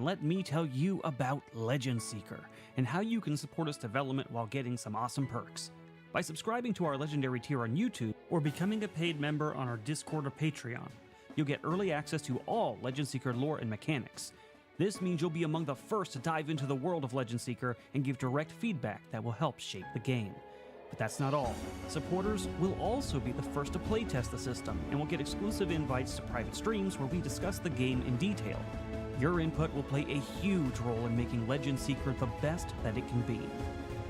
let me tell you about Legend Seeker and how you can support its development while getting some awesome perks. By subscribing to our Legendary tier on YouTube or becoming a paid member on our Discord or Patreon, you'll get early access to all Legend Seeker lore and mechanics. This means you'll be among the first to dive into the world of Legend Seeker and give direct feedback that will help shape the game. But that's not all. Supporters will also be the first to playtest the system and will get exclusive invites to private streams where we discuss the game in detail. Your input will play a huge role in making Legend Seeker the best that it can be.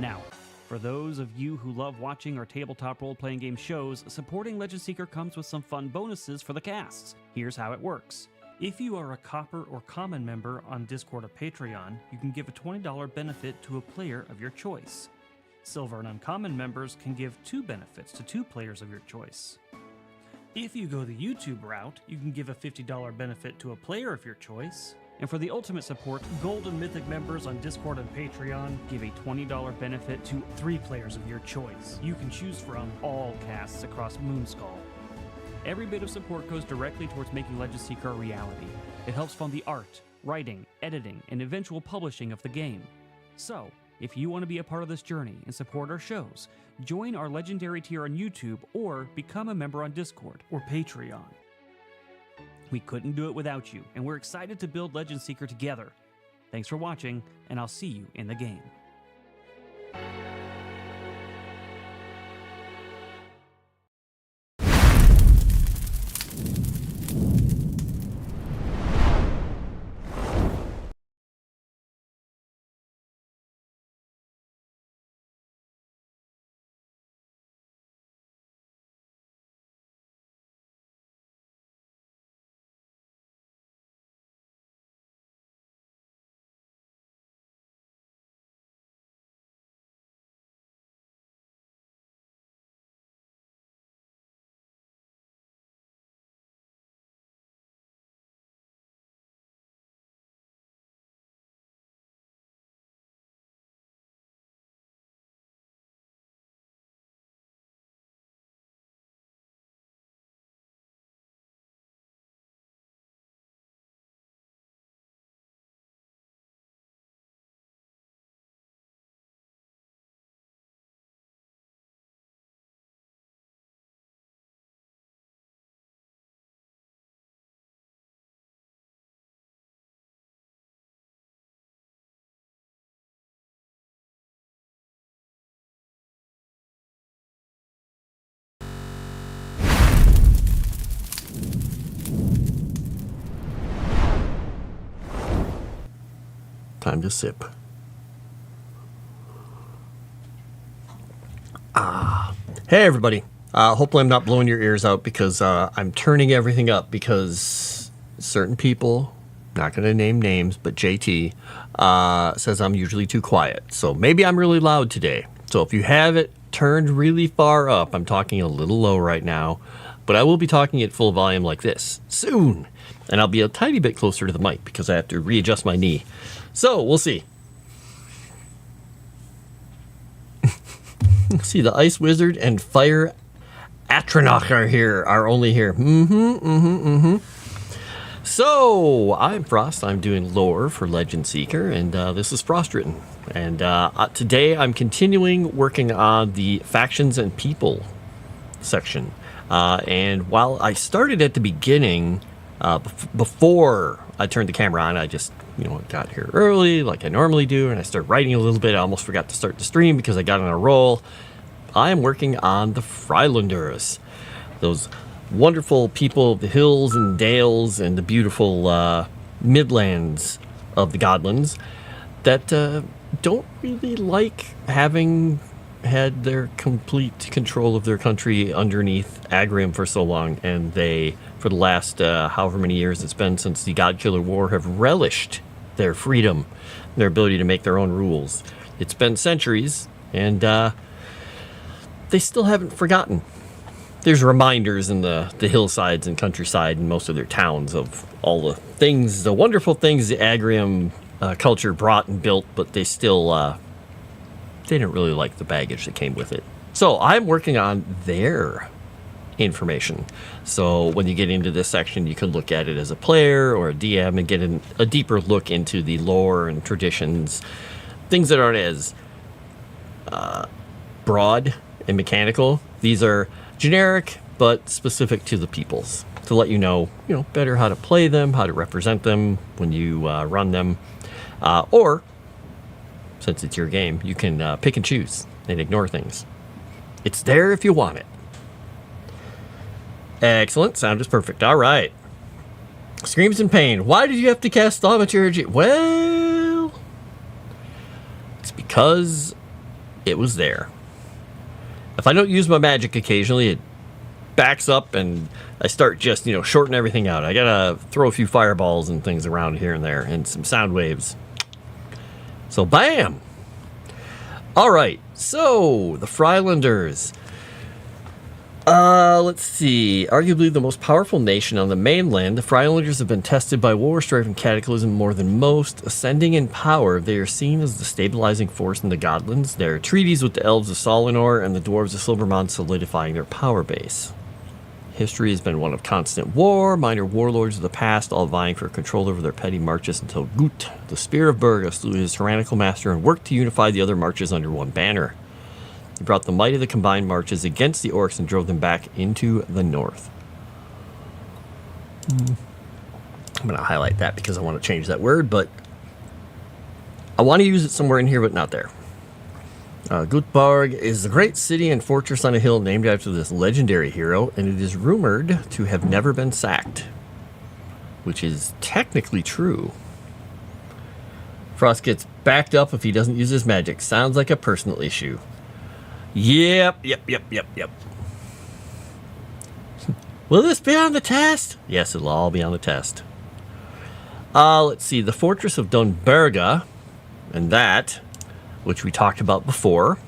Now, for those of you who love watching our tabletop role-playing game shows, supporting Legend Seeker comes with some fun bonuses for the casts. Here's how it works. If you are a Copper or Common member on Discord or Patreon, you can give a $20 benefit to a player of your choice. Silver and Uncommon members can give 2 benefits to 2 players of your choice. If you go the YouTube route, you can give a $50 benefit to a player of your choice. And for the ultimate support, Gold and Mythic members on Discord and Patreon give a $20 benefit to 3 players of your choice. You can choose from all casts across Moonskull. Every bit of support goes directly towards making Legend Seeker a reality. It helps fund the art, writing, editing, and eventual publishing of the game. So, if you want to be a part of this journey and support our shows, join our Legendary tier on YouTube or become a member on Discord or Patreon. We couldn't do it without you, and we're excited to build Legend Seeker together. Thanks for watching, and I'll see you in the game. Time to sip. Hey everybody. Hopefully I'm not blowing your ears out because I'm turning everything up because certain people, not going to name names, but JT, says I'm usually too quiet. So maybe I'm really loud today. So if you have it turned really far up, I'm talking a little low right now, but I will be talking at full volume like this soon. And I'll be a tiny bit closer to the mic because I have to readjust my knee. So, we'll see. See, the Ice Wizard and Fire Atronach are only here. So, I'm Frost. I'm doing lore for Legend Seeker, and this is Frost Written. And today I'm continuing working on the Factions and People section. And while I started at the beginning, before I turned the camera on, I just got here early like I normally do, and I started writing a little bit. I almost forgot to start the stream because I got on a roll. I am working on the Freilanders, those wonderful people of the hills and dales and the beautiful midlands of the Godlands that don't really like having had their complete control of their country underneath Agrium for so long, and they, for the last however many years it's been since the Godkiller War, have relished their freedom, their ability to make their own rules. It's been centuries, and they still haven't forgotten. There's reminders in the hillsides and countryside and most of their towns of all the things, the wonderful things the Agrium culture brought and built, but they still they didn't really like the baggage that came with it. So I'm working on their information. So when you get into this section, you can look at it as a player or a DM and get a deeper look into the lore and traditions, things that aren't as broad and mechanical. These are generic but specific to the peoples to let you know better how to play them, how to represent them when you run them, or since it's your game, you can pick and choose and ignore things. It's there if you want it. Excellent. Sound is perfect. All right. Screams in pain. Why did you have to cast thaumaturgy? Well, it's because it was there. If I don't use my magic occasionally, it backs up and I start just, shorting everything out. I gotta throw a few fireballs and things around here and there and some sound waves. So, bam! All right. So, the Freilanders. Let's see. Arguably the most powerful nation on the mainland, the Freilanders have been tested by war, strife, and cataclysm more than most. Ascending in power, they are seen as the stabilizing force in the Godlands. Their treaties with the elves of Solinor and the dwarves of Silvermond solidifying their power base. History has been one of constant war, minor warlords of the past, all vying for control over their petty marches until Gut, the Spear of Berga, slew his tyrannical master and worked to unify the other marches under one banner. He brought the might of the combined marches against the orcs and drove them back into the north. I'm going to highlight that because I want to change that word, but I want to use it somewhere in here, but not there. Gutbarg is a great city and fortress on a hill named after this legendary hero, and it is rumored to have never been sacked, which is technically true. Frost gets backed up if he doesn't use his magic. Sounds like a personal issue. Yep. Will this be on the test? Yes, it'll all be on the test. Let's see. The Fortress of Dunberga, and that, which we talked about before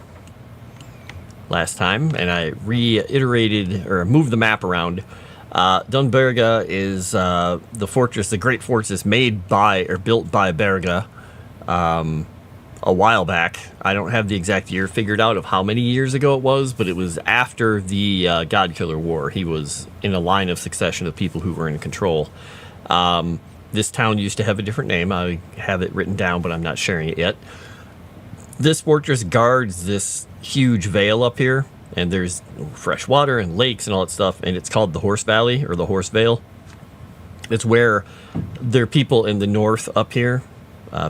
last time, and I reiterated or moved the map around. Dunberga is the fortress, the great fortress made by or built by Berga a while back. I don't have the exact year figured out of how many years ago it was, but it was after the Godkiller War. He was in a line of succession of people who were in control. This town used to have a different name. I have it written down, but I'm not sharing it yet. This fortress guards this huge vale up here, and there's fresh water and lakes and all that stuff, and it's called the Horse Valley or the Horse Vale. It's where there are people in the north up here.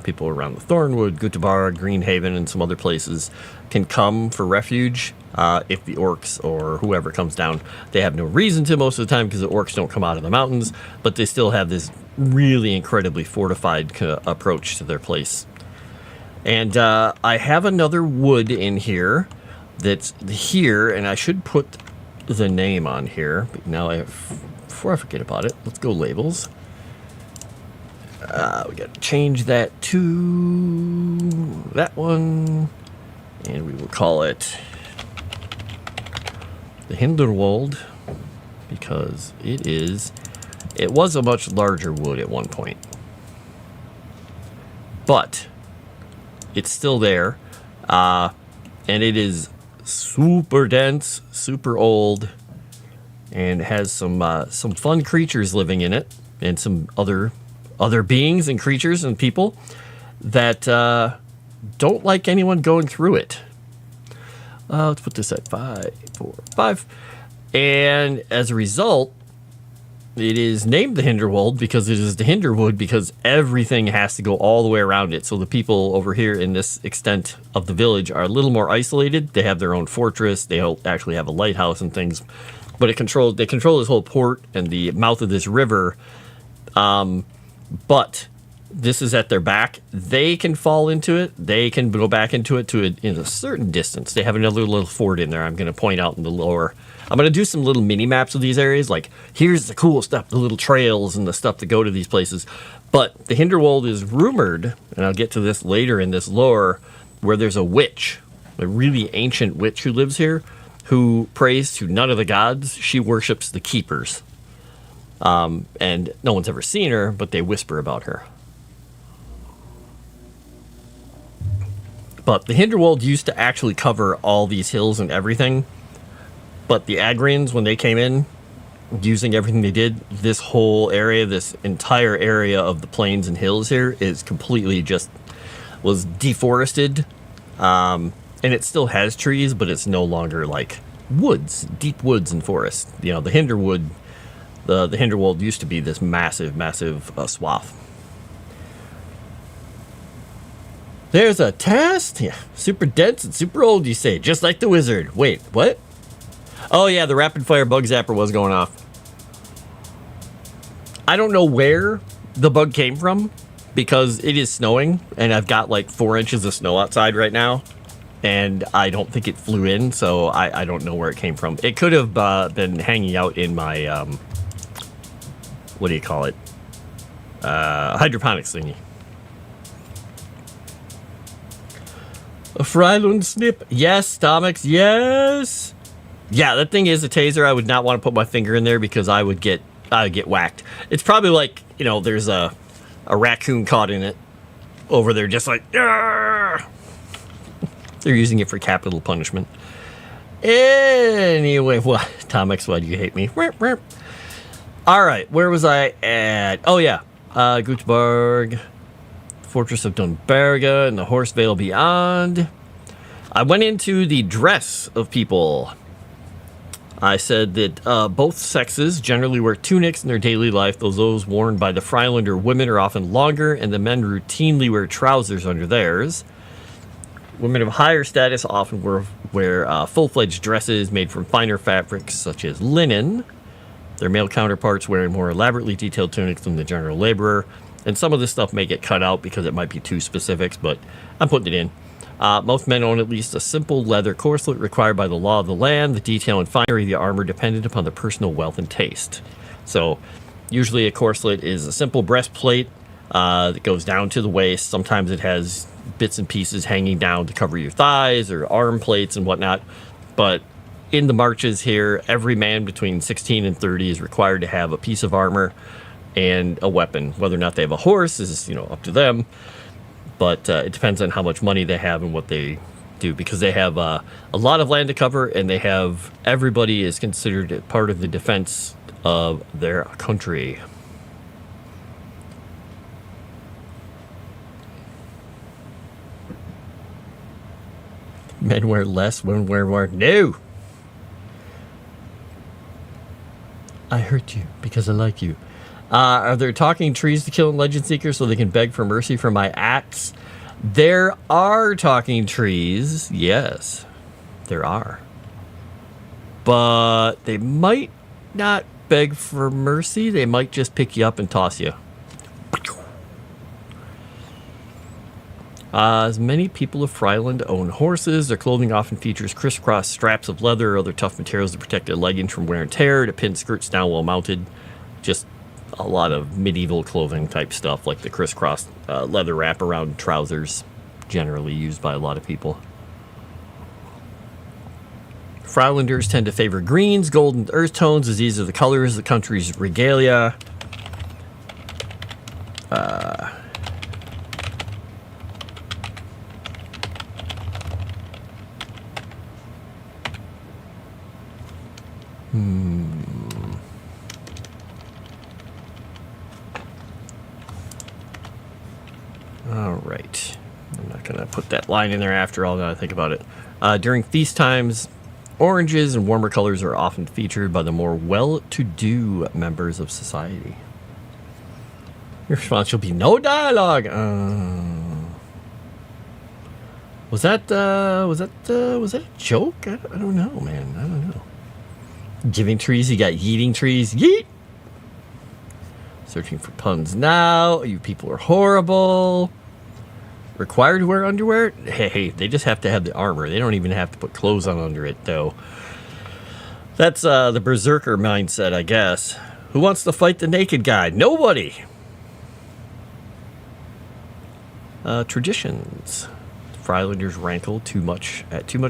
People around the Thornwood, Göteborg, Greenhaven, and some other places can come for refuge if the orcs or whoever comes down. They have no reason to most of the time because the orcs don't come out of the mountains, but they still have this really incredibly fortified approach to their place. And I have another wood in here that's here, and I should put the name on here. But now before I forget about it, let's go labels. We got to change that to that one, and we will call it the Hinderwald because it was a much larger wood at one point, but it's still there, and it is super dense, super old, and has some fun creatures living in it, and some other beings and creatures and people that don't like anyone going through it. Let's put this at 5, 4, 5. And as a result, it is named the Hinderwald because it is the Hinderwood because everything has to go all the way around it. So the people over here in this extent of the village are a little more isolated. They have their own fortress. They actually have a lighthouse and things. But they control this whole port and the mouth of this river. But this is at their back. They can fall into it. They can go back into it in a certain distance. They have another little fort in there I'm going to point out in the lore. I'm going to do some little mini maps of these areas. Like, here's the cool stuff, the little trails and the stuff that go to these places. But the Hinderwald is rumored, and I'll get to this later in this lore, where there's a witch, a really ancient witch who lives here, who prays to none of the gods. She worships the keepers. And no one's ever seen her, but they whisper about her. But the Hinderwald used to actually cover all these hills and everything. But the Agrians, when they came in, using everything they did, this whole area, this entire area of the plains and hills here is completely just was deforested. And it still has trees, but it's no longer like woods, deep woods and forests. You know, the Hinderwood, the Hinderwold used to be this massive, massive swath. There's a test? Yeah, super dense and super old, you say, just like the wizard. Wait, what? Oh yeah, the rapid fire bug zapper was going off. I don't know where the bug came from because it is snowing and I've got like 4 inches of snow outside right now and I don't think it flew in, so I don't know where it came from. It could have been hanging out in my, what do you call it? Hydroponics thingy. A Frylund snip. Yes, stomachs. Yes. Yeah, that thing is a taser. I would not want to put my finger in there because I would get whacked. It's probably like, you know, there's a raccoon caught in it over there just like, Argh! They're using it for capital punishment. Anyway, well, Tomix, why do you hate me? All right, where was I at? Oh, yeah. Göteborg, Fortress of Dunberga, and the Horsevale beyond. I went into the dress of people. I said that both sexes generally wear tunics in their daily life, though those worn by the Frylander women are often longer, and the men routinely wear trousers under theirs. Women of higher status often wear full-fledged dresses made from finer fabrics, such as linen. Their male counterparts wear more elaborately detailed tunics than the general laborer. And some of this stuff may get cut out because it might be too specifics, but I'm putting it in. Most men own at least a simple leather corselet required by the law of the land. The detail and finery of the armor dependent upon the personal wealth and taste. So usually a corselet is a simple breastplate that goes down to the waist. Sometimes it has bits and pieces hanging down to cover your thighs or arm plates and whatnot. But in the marches here, every man between 16 and 30 is required to have a piece of armor and a weapon. Whether or not they have a horse is, up to them. But it depends on how much money they have and what they do, because they have a lot of land to cover, and they have everybody is considered part of the defense of their country. Men wear less, women wear more. No! I hurt you because I like you. Are there talking trees to kill in Legend Seeker so they can beg for mercy for my acts? There are talking trees. Yes, there are. But they might not beg for mercy. They might just pick you up and toss you. As many people of Fryland own horses, their clothing often features crisscross straps of leather or other tough materials to protect their leggings from wear and tear, to pin skirts down while mounted. Just a lot of medieval clothing type stuff, like the crisscross leather wrap around trousers, generally used by a lot of people. Frylanders tend to favor greens, gold, and earth tones, as these are the colors of the country's regalia. All right. I'm not going to put that line in there after all, now I think about it. During feast times, oranges and warmer colors are often featured by the more well-to-do members of society. Your response will be no dialogue. Was that a joke? I don't know, man. I don't know. Giving trees, you got yeeting trees. Yeet! Searching for puns now. You people are horrible. Required to wear underwear? Hey, they just have to have the armor. They don't even have to put clothes on under it, though. That's the berserker mindset, I guess. Who wants to fight the naked guy? Nobody! Traditions. Frylanders rankle too much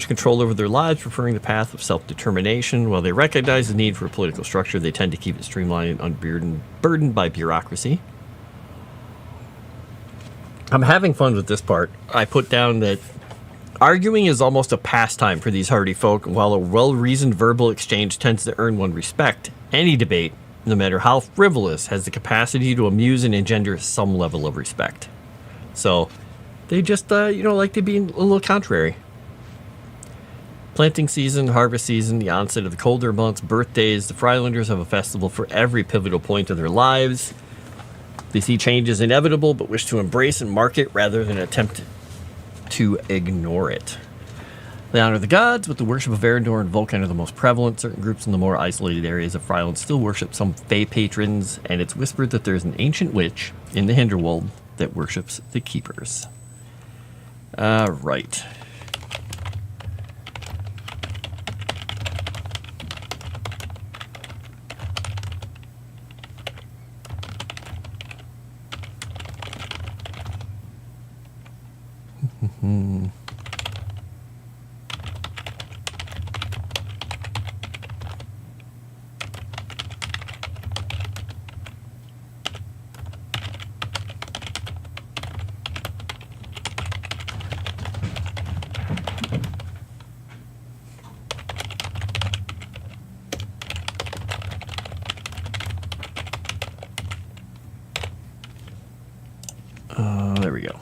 control over their lives, preferring the path of self-determination. While they recognize the need for a political structure, they tend to keep it streamlined and unburdened by bureaucracy. I'm having fun with this part. I put down that Arguing is almost a pastime for these hardy folk, and while a well-reasoned verbal exchange tends to earn one respect, any debate, no matter how frivolous, has the capacity to amuse and engender some level of respect. So, they just, like to be a little contrary. Planting season, harvest season, the onset of the colder months, birthdays, the Frylanders have a festival for every pivotal point of their lives. They see change as inevitable, but wish to embrace and mark it rather than attempt to ignore it. They honor the gods, with the worship of Erendor and Vulcan are the most prevalent. Certain groups in the more isolated areas of Fryland still worship some Fey patrons, and it's whispered that there's an ancient witch in the Hinderwold that worships the Keepers. Right. There we go.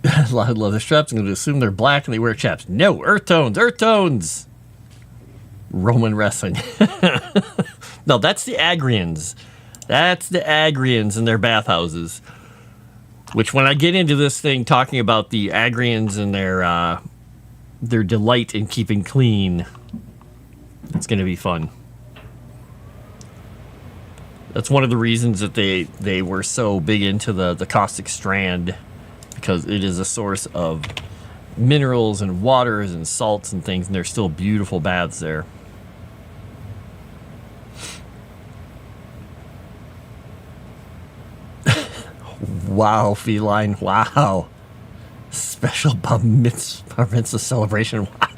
A lot of leather straps. I'm going to assume they're black and they wear chaps. No, earth tones, earth tones. Roman wrestling. No, that's the Agrians. That's the Agrians in their bathhouses. Which, when I get into this thing talking about the Agrians and their delight in keeping clean, it's going to be fun. That's one of the reasons that they were so big into the caustic strand, because it is a source of minerals and waters and salts and things, and there's still beautiful baths there. Wow, feline, wow. Special bar mitzvah celebration, wow.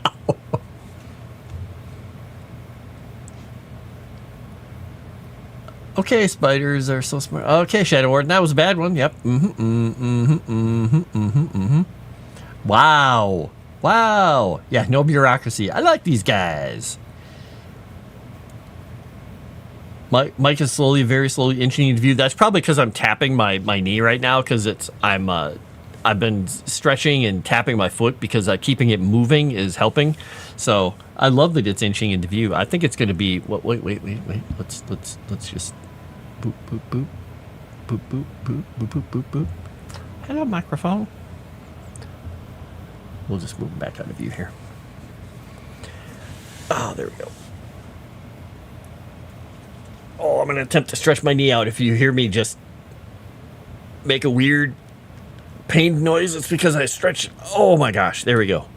Okay, spiders are so smart. Okay, Shadow Warden, that was a bad one. Yep. Wow. Wow. Yeah, no bureaucracy. I like these guys. Mike is very slowly inching into view. That's probably because I'm tapping my knee right now, because I've been stretching and tapping my foot because keeping it moving is helping. So I love that it's inching into view. I think it's going to be. Wait. Let's just boop boop boop boop boop boop boop boop boop boop. Hello, microphone. We'll just move back out of view here. Oh, there we go. Oh, I'm going to attempt to stretch my knee out. If you hear me just make a weird pained noise, it's because I stretched. Oh my gosh, there we go.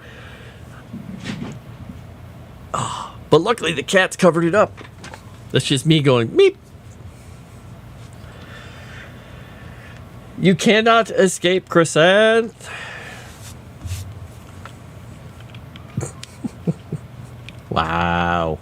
Oh, but luckily the cat's covered it up. That's just me going meep. You cannot escape Crescent. Wow.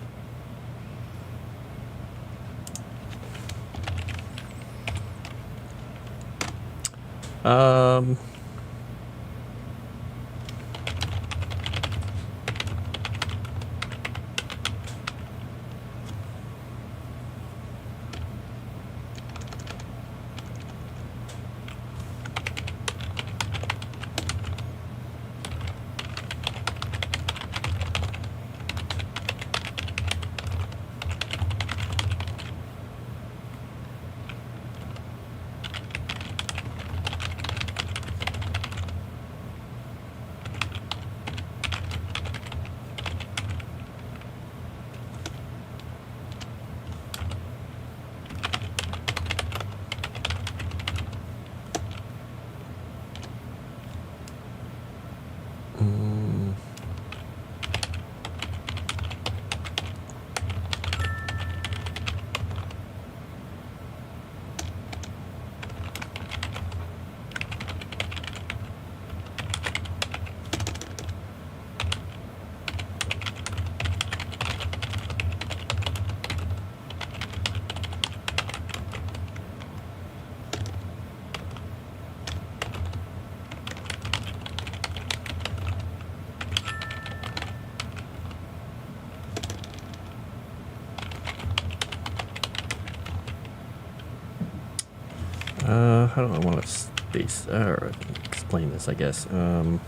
how do I want to space or explain this, I guess. I'm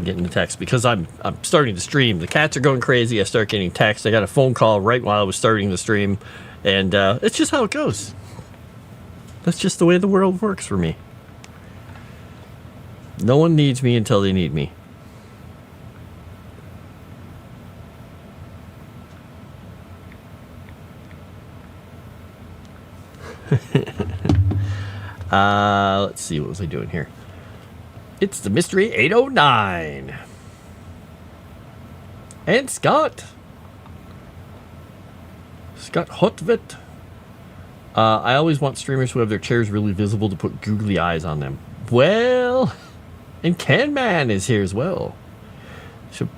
getting the text because I'm starting to stream. The cats are going crazy. I start getting text. I got a phone call right while I was starting the stream, and it's just how it goes. That's just the way the world works for me. No one needs me until they need me. Let's see, what was I doing here? It's the Mystery 809. And Scott Hotvet. I always want streamers who have their chairs really visible to put googly eyes on them. Well, and Canman is here as well. Should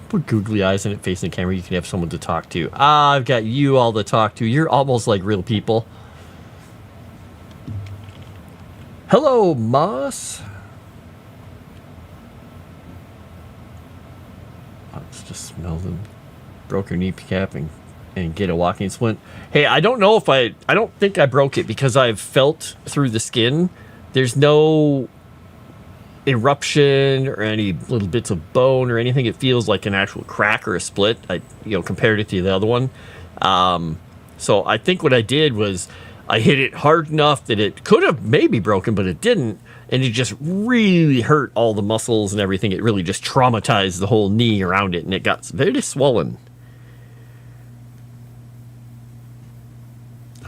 put googly eyes in it facing the camera. You can have someone to talk to. I've got you all to talk to. You're almost like real people. Hello, Moss. Let's just smell them. Broke your kneecap and get a walking splint. Hey, I don't know if I don't think I broke it because I've felt through the skin. There's no eruption or any little bits of bone or anything. It feels like an actual crack or a split. I compared it to the other one. So I think what I did was I hit it hard enough that it could have maybe broken, but it didn't. And it just really hurt all the muscles and everything. It really just traumatized the whole knee around it, and it got very swollen.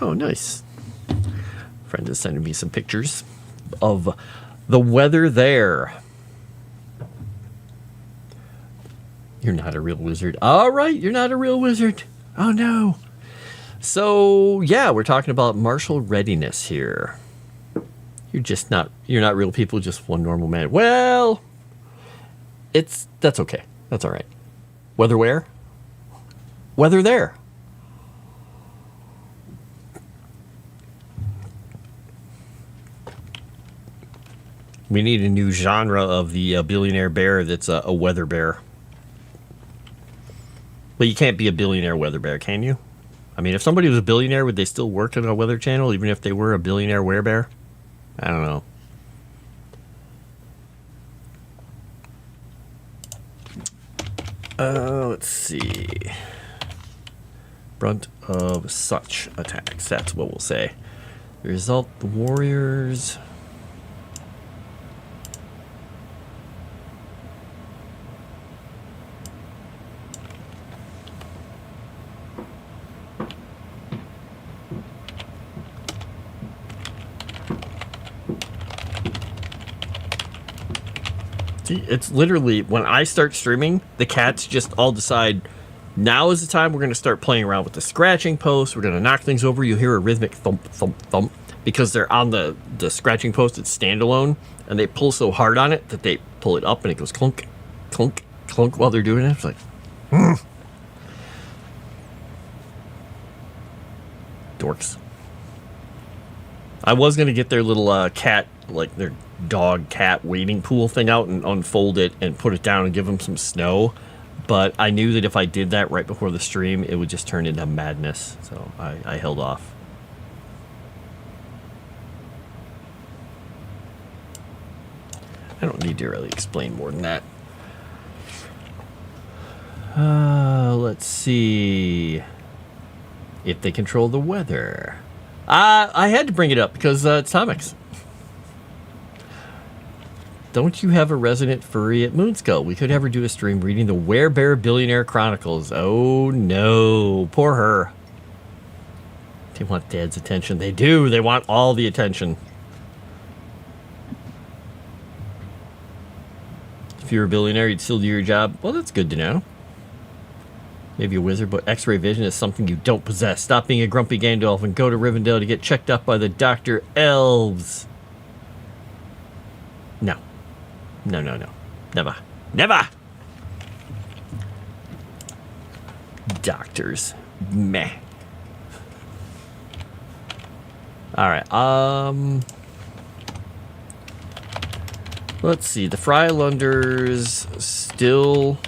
Oh, nice. Friend is sending me some pictures of the weather there. You're not a real wizard. All right, you're not a real wizard. Oh, no. So, yeah, we're talking about martial readiness here. You're not real people, just one normal man. Well, that's okay. That's all right. Weather where? Weather there. We need a new genre of the billionaire bear that's a weather bear. Well, you can't be a billionaire weather bear, can you? I mean, if somebody was a billionaire, would they still work on a weather channel, even if they were a billionaire werebear? I don't know. Let's see. Brunt of such attacks. That's what we'll say. The result, the warriors... See, it's literally, when I start streaming, the cats just all decide, now is the time we're going to start playing around with the scratching post. We're going to knock things over. You'll hear a rhythmic thump, thump, thump, because they're on the scratching post. It's standalone, and they pull so hard on it that they pull it up, and it goes clunk, clunk, clunk while they're doing it. It's like, dorks. I was going to get their little cat, like their dog cat wading pool thing out and unfold it and put it down and give them some snow, but I knew that if I did that right before the stream, it would just turn into madness, so I held off. I don't need to really explain more than that. Let's see if they control the weather. I had to bring it up because it's Tomix. Don't you have a resident furry at Moonskull? We could have her do a stream reading the Werebear Billionaire Chronicles. Oh no, poor her. They want Dad's attention. They do. They want all the attention. If you're a billionaire, you'd still do your job. Well, that's good to know. Maybe a wizard, but X-ray vision is something you don't possess. Stop being a grumpy Gandalf and go to Rivendell to get checked up by the Dr. Elves. No. No, no, no. Never. Never! Doctors. Meh. Alright, let's see. The Frylunders still...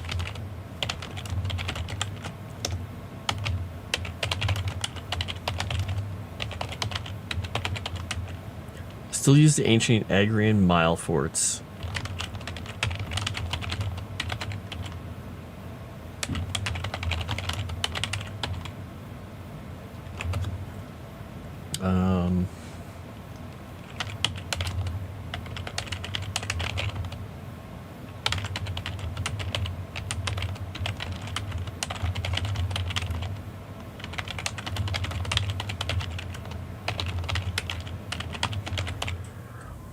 Still use the ancient Agrian mile forts.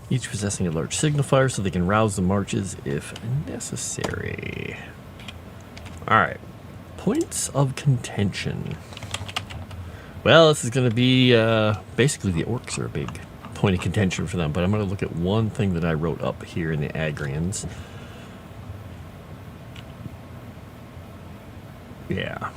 Each possessing a large signifier so they can rouse the marches if necessary. Alright. Points of contention. Well, this is going to be basically the orcs are a big point of contention for them, but I'm going to look at one thing that I wrote up here in the Agrians. Yeah.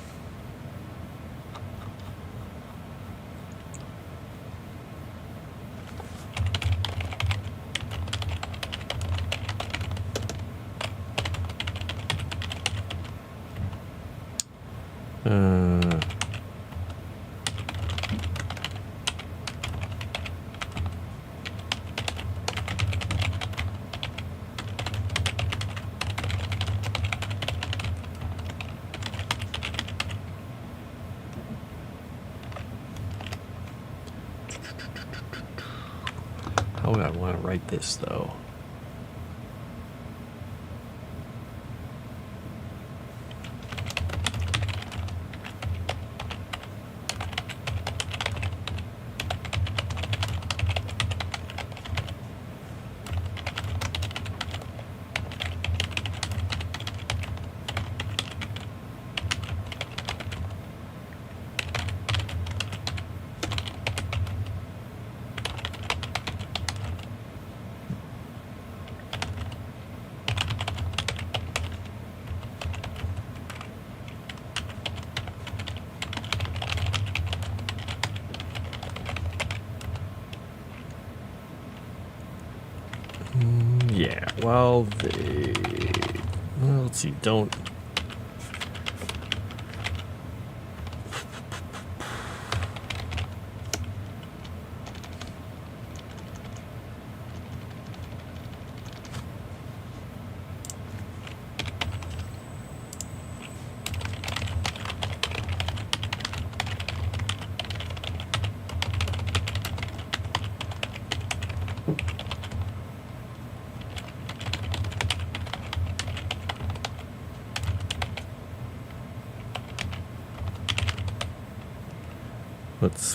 How would I want to write this, though? Yeah, well, let's see, don't...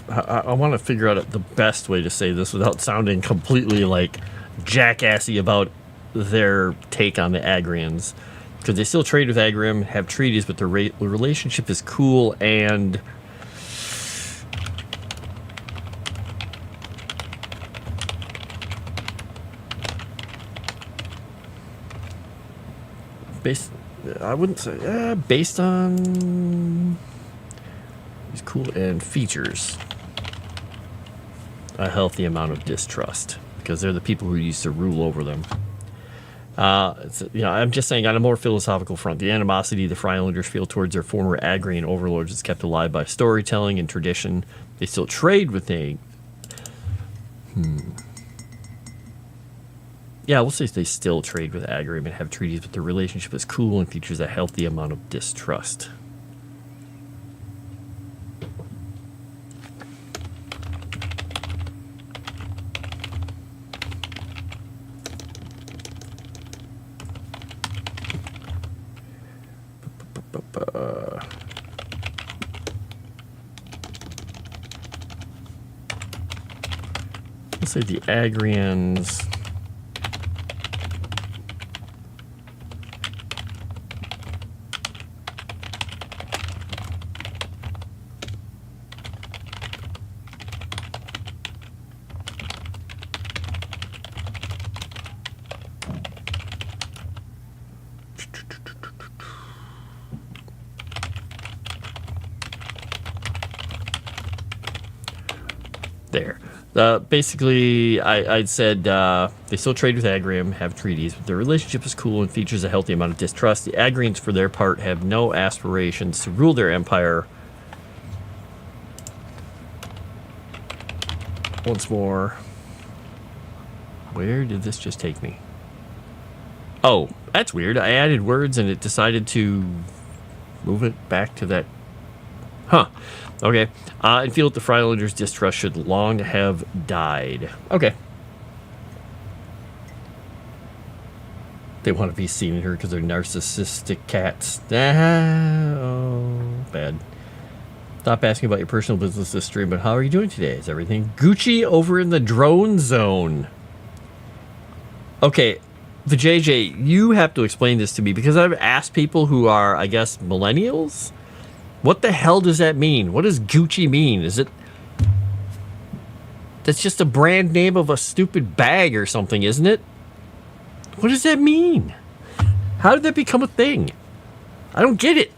I want to figure out the best way to say this without sounding completely like jackassy about their take on the Agrians, because they still trade with Agrim, have treaties, but their relationship is cool and I wouldn't say based on these cool and features a healthy amount of distrust, because they're the people who used to rule over them. I'm just saying, on a more philosophical front, the animosity the Freilanders feel towards their former Agrian overlords is kept alive by storytelling and tradition. They still trade with Yeah, we'll say they still trade with Agrian and have treaties, but their relationship is cool and features a healthy amount of distrust. Let's say the Agrians there. Basically, I'd said they still trade with Agrium, have treaties, but their relationship is cool and features a healthy amount of distrust. The Agrians, for their part, have no aspirations to rule their empire. Once more. Where did this just take me? Oh, that's weird. I added words and it decided to move it back to that. Huh. Okay. And feel that the Freilanders' distrust should long have died. Okay. They want to be seen in her because they're narcissistic cats. Oh, bad. Stop asking about your personal business this stream, but how are you doing today? Is everything Gucci over in the drone zone? Okay, the JJ, you have to explain this to me because I've asked people who are, I guess, millennials. What the hell does that mean? What does Gucci mean? Is it... That's just a brand name of a stupid bag or something, isn't it? What does that mean? How did that become a thing? I don't get it.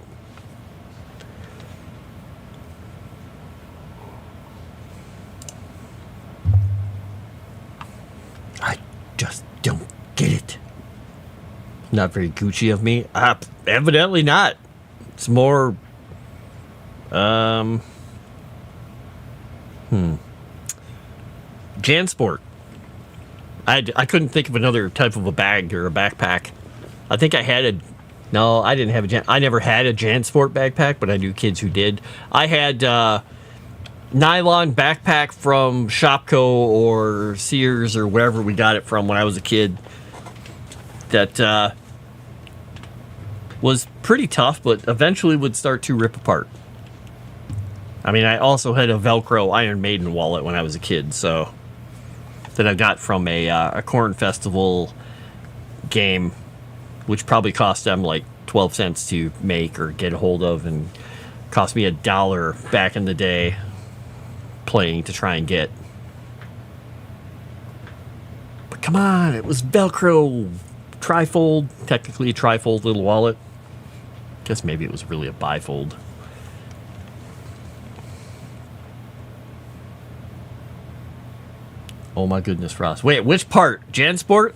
I just don't get it. Not very Gucci of me. Evidently not. It's more... Jansport. I couldn't think of another type of a bag or a backpack. I think I had a... No, I didn't have I never had a Jansport backpack, but I knew kids who did. I had nylon backpack from Shopko or Sears or wherever we got it from when I was a kid. That was pretty tough, but eventually would start to rip apart. I mean, I also had a Velcro Iron Maiden wallet when I was a kid, so... that I got from a corn festival game, which probably cost them like 12 cents to make or get a hold of, and cost me $1 back in the day playing to try and get. But come on, it was Velcro trifold, technically a trifold little wallet. Guess maybe it was really a bifold. Oh my goodness, Frost. Wait, which part? Jansport?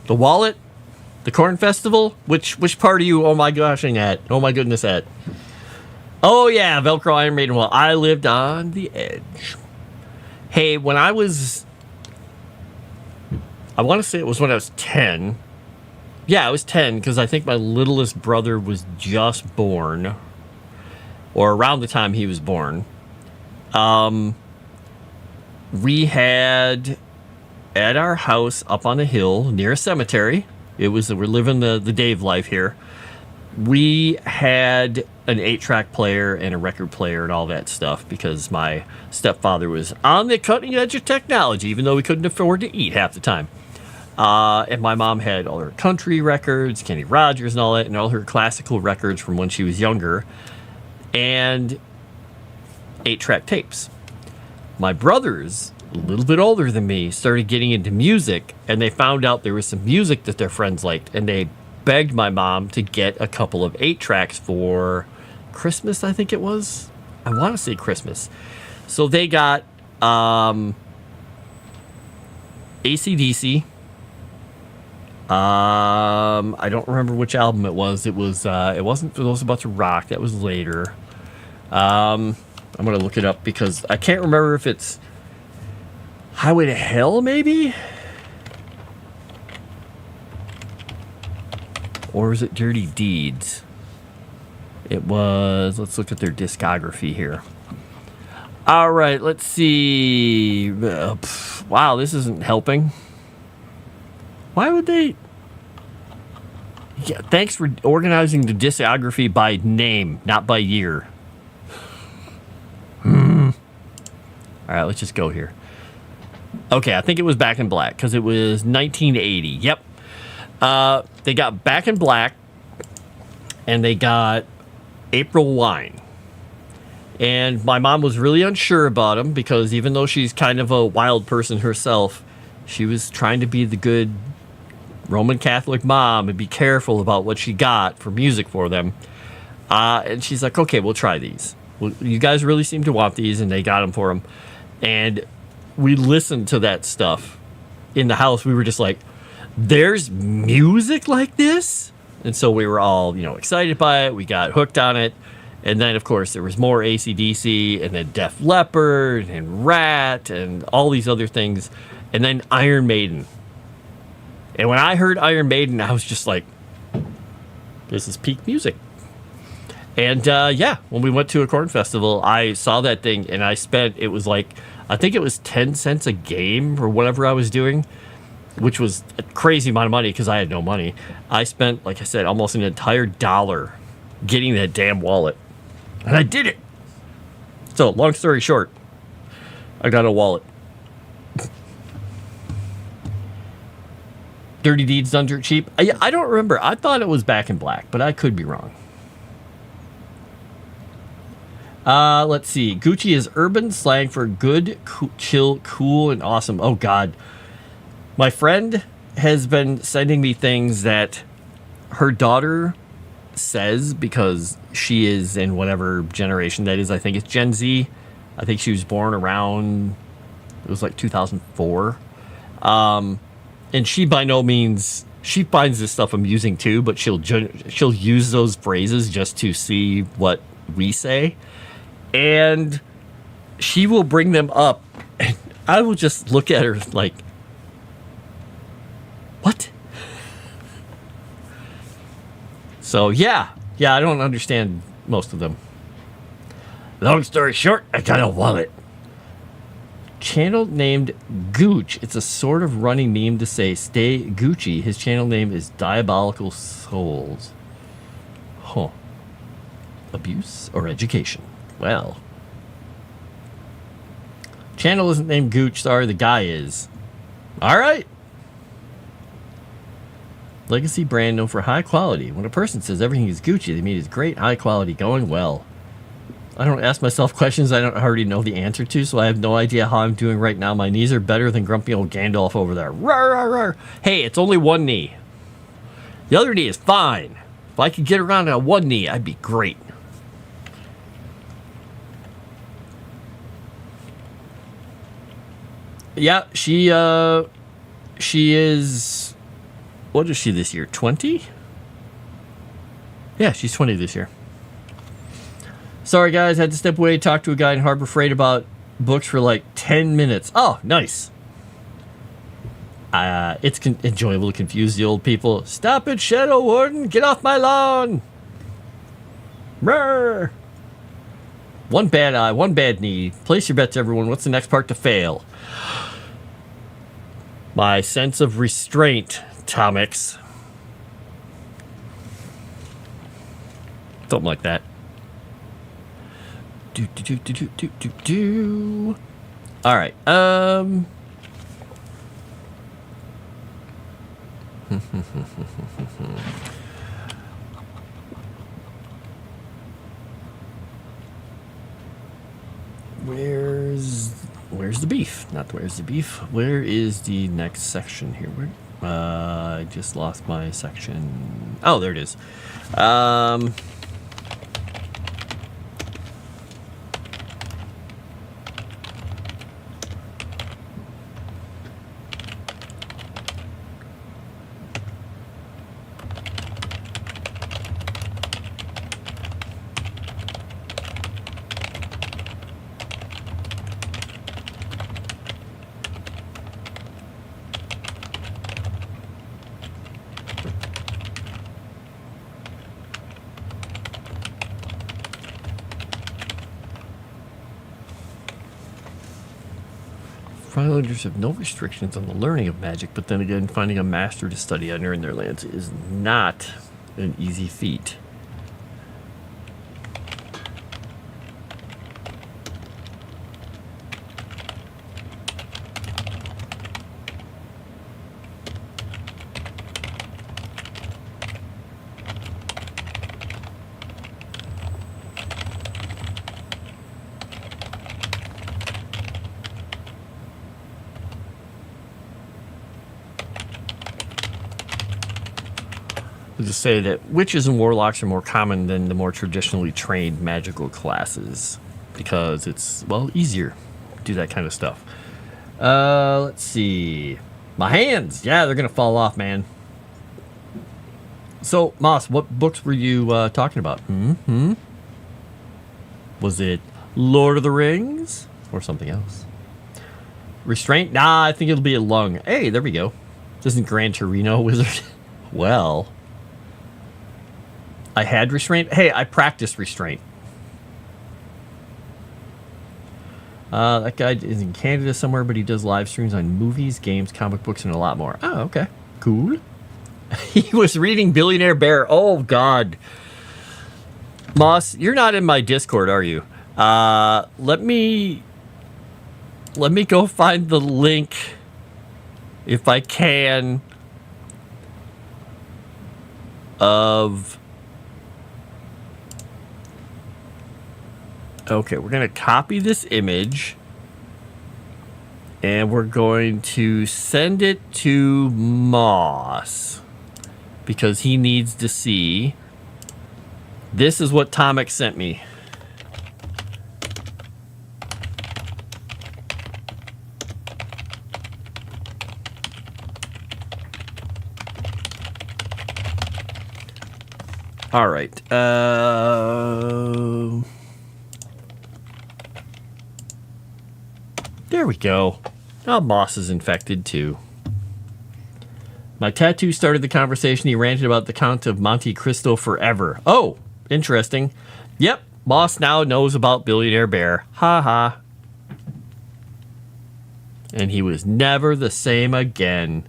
The wallet? The corn festival? Which part are you, oh my goshing at? Oh my goodness at? Oh yeah, Velcro Iron Maiden. Well, I lived on the edge. Hey, when I was... I want to say it was when I was 10. Yeah, I was 10 because I think my littlest brother was just born. Or around the time he was born. We had... at our house up on a hill near a cemetery, we're living the Dave life here. We had an 8-track player and a record player and all that stuff because my stepfather was on the cutting edge of technology, even though we couldn't afford to eat half the time. And my mom had all her country records, Kenny Rogers and all that, and all her classical records from when she was younger, and 8-track tapes. My brothers, a little bit older than me, started getting into music, and they found out there was some music that their friends liked, and they begged my mom to get a couple of 8-tracks for Christmas, I think it was. I want to say Christmas. So they got AC/DC. I don't remember which album it was. It wasn't For Those About to Rock. That was later. I'm going to look it up because I can't remember if it's Highway to Hell, maybe? Or was it Dirty Deeds? It was... Let's look at their discography here. All right, let's see. Wow, this isn't helping. Why would they... Yeah, thanks for organizing the discography by name, not by year. All right, let's just go here. Okay, I think it was Back in Black because it was 1980. Yep. They got Back in Black and they got April Wine. And my mom was really unsure about them because even though she's kind of a wild person herself, she was trying to be the good Roman Catholic mom and be careful about what she got for music for them. And she's like, okay, we'll try these. Well, you guys really seem to want these, and they got them for them. And we listened to that stuff in the house. We were just like, there's music like this? And so we were all, excited by it. We got hooked on it. And then, of course, there was more AC/DC, and then Def Leppard, and Rat, and all these other things. And then Iron Maiden. And when I heard Iron Maiden, I was just like, this is peak music. And yeah, when we went to a corn festival, I saw that thing and I spent, it was like, I think it was 10 cents a game or whatever I was doing, which was a crazy amount of money because I had no money. I spent, like I said, almost an entire dollar getting that damn wallet. And I did it. So, long story short, I got a wallet. Dirty Deeds Done Dirt Cheap. I don't remember. I thought it was Back in Black, but I could be wrong. Let's see. Gucci is urban slang for good, chill, cool, and awesome. Oh, God. My friend has been sending me things that her daughter says because she is in whatever generation that is. I think it's Gen Z. I think she was born around, it was like 2004. And she by no means, she finds this stuff amusing too, but she'll use those phrases just to see what we say. And she will bring them up, and I will just look at her like, what? So, yeah, I don't understand most of them. Long story short, I got a wallet. Channel named Gooch. It's a sort of running meme to say, stay Gucci. His channel name is Diabolical Souls. Huh. Abuse or education? Well. Channel isn't named Gooch. Sorry, the guy is. All right. Legacy brand known for high quality. When a person says everything is Gucci, they mean it's great, high quality, going well. I don't ask myself questions I don't already know the answer to, so I have no idea how I'm doing right now. My knees are better than grumpy old Gandalf over there. Rawr, rawr, rawr. Hey, it's only one knee. The other knee is fine. If I could get around on one knee, I'd be great. Yeah, she is... What is she this year? 20? Yeah, she's 20 this year. Sorry, guys. Had to step away, talk to a guy in Harbor Freight about books for like 10 minutes. Oh, nice. It's enjoyable to confuse the old people. Stop it, Shadow Warden. Get off my lawn. Brr. One bad eye, one bad knee. Place your bets, everyone. What's the next part to fail? My sense of restraint, Tomix. Something like that. All right. Where's the beef? Not where's the beef. Where is the next section here? I just lost my section. Oh, there it is. Frontlanders have no restrictions on the learning of magic, but then again, finding a master to study under in their lands is not an easy feat. To say that witches and warlocks are more common than the more traditionally trained magical classes because it's, well, easier to do that kind of stuff. Let's see. My hands. Yeah, they're going to fall off, man. So, Moss, what books were you talking about? Was it Lord of the Rings or something else? Restraint? Nah, I think it'll be a lung. Hey, there we go. Doesn't Gran Torino Wizard? Well, I had restraint. Hey, I practiced restraint. That guy is in Canada somewhere, but he does live streams on movies, games, comic books, and a lot more. Oh, okay. Cool. He was reading Billionaire Bear. Oh, God. Moss, you're not in my Discord, are you? Let me go find the link, if I can, of... Okay, we're going to copy this image, and we're going to send it to Moss, because he needs to see. This is what Tomek sent me. All right. There we go. Now Moss is infected too. My tattoo started the conversation. He ranted about the Count of Monte Cristo forever. Oh, interesting. Yep, Moss now knows about Billionaire Bear. Ha ha. And he was never the same again.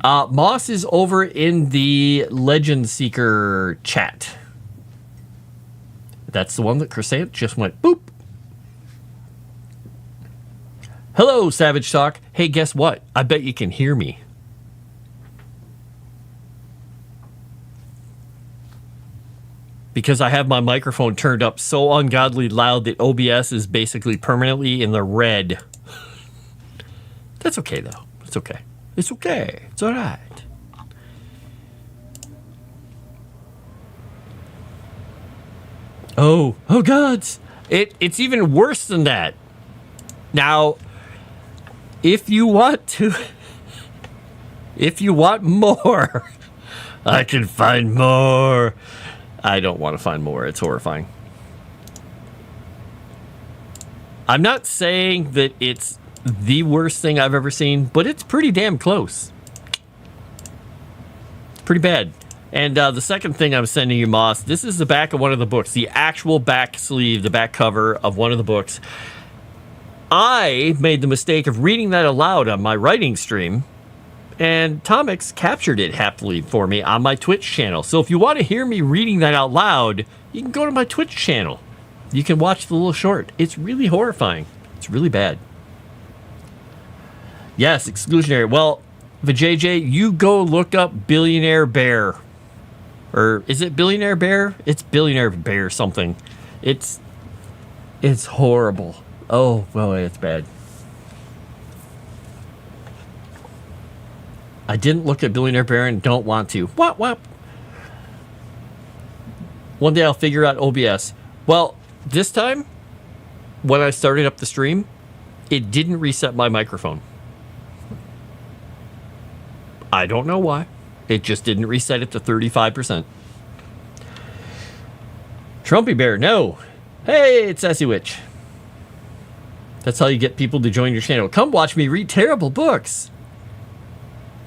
Moss is over in the Legend Seeker chat. That's the one that Crescent just went boop. Hello, Savage Talk. Hey, guess what? I bet you can hear me. Because I have my microphone turned up so ungodly loud that OBS is basically permanently in the red. That's okay, though. It's okay. It's okay. It's all right. Oh, gods. It's even worse than that. Now, if you want more, I can find more. I don't want to find more. It's horrifying. I'm not saying that it's the worst thing I've ever seen, but it's pretty damn close. It's pretty bad. And the second thing I'm sending you, Moss, this is the back of one of the books, the actual back sleeve, the back cover of one of the books. I made the mistake of reading that aloud on my writing stream, and Tomix captured it happily for me on my Twitch channel. So if you want to hear me reading that out loud, you can go to my Twitch channel. You can watch the little short. It's really horrifying. It's really bad. Yes, exclusionary. Well, Vijay, you go look up Billionaire Bear. Or is it Billionaire Bear? It's Billionaire Bear something. It's horrible. Oh, well, it's bad. I didn't look at Billionaire Bear and don't want to. What? One day I'll figure out OBS. Well, this time, when I started up the stream, it didn't reset my microphone. I don't know why. It just didn't reset it to 35%. Trumpy Bear, no. Hey, it's Sassy Witch. That's how you get people to join your channel. Come watch me read terrible books.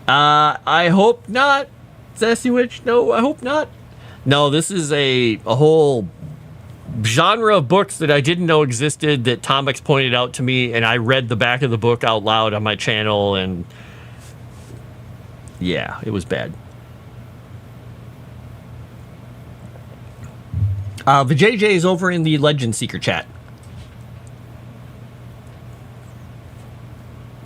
I hope not, Sassy Witch. No, I hope not. No, this is a whole genre of books that I didn't know existed that Tomix pointed out to me, and I read the back of the book out loud on my channel, and yeah, it was bad. The JJ is over in the Legend Seeker chat.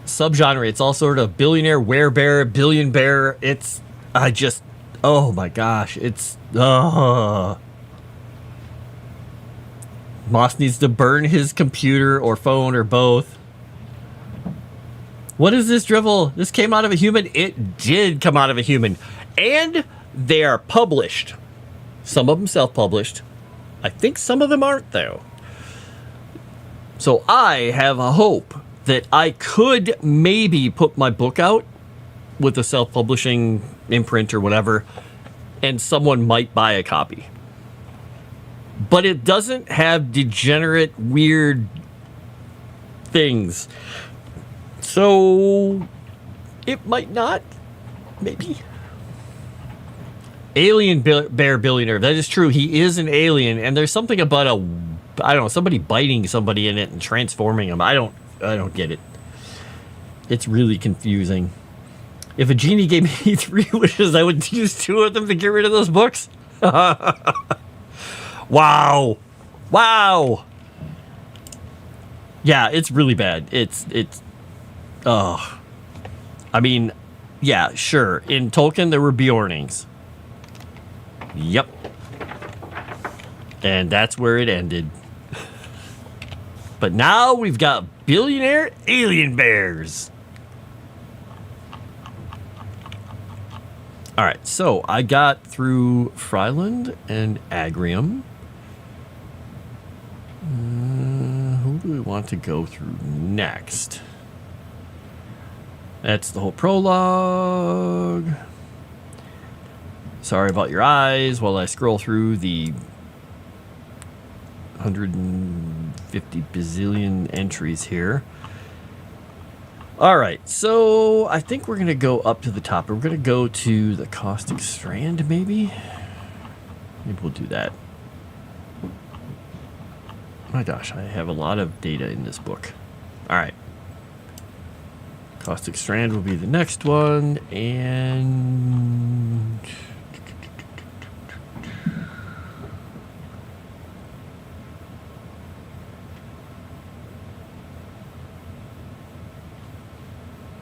Subgenre, it's all sort of billionaire, werebear, billion bear. Oh my gosh, Moss needs to burn his computer or phone or both. What is this drivel? This came out of a human? It did come out of a human. And they are published. Some of them self-published. I think some of them aren't, though. So I have a hope that I could maybe put my book out with a self-publishing imprint or whatever, and someone might buy a copy. But it doesn't have degenerate, weird things. So It might not. Maybe. Alien bear billionaire. That is true. He is an alien, and there's something about I don't know, somebody biting somebody in it and transforming them. I don't get it. It's really confusing. If a genie gave me 3 wishes, I would use 2 of them to get rid of those books. Wow. Yeah, it's really bad. It's I mean, yeah, sure. In Tolkien, there were Bjornings. Yep. And that's where it ended. But now we've got billionaire alien bears. All right, so I got through Fryland and Agrium. Who do we want to go through next? That's the whole prologue. Sorry about your eyes while I scroll through the 150 bazillion entries here. All right, so I think we're going to go up to the top. We're going to go to the Caustic Strand, maybe? Maybe we'll do that. My gosh, I have a lot of data in this book. All right. Caustic Strand will be the next one, and...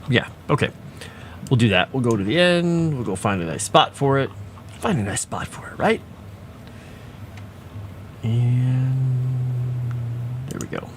yeah, okay. We'll do that. We'll go to the end. We'll go find a nice spot for it. Find a nice spot for it, right? And there we go.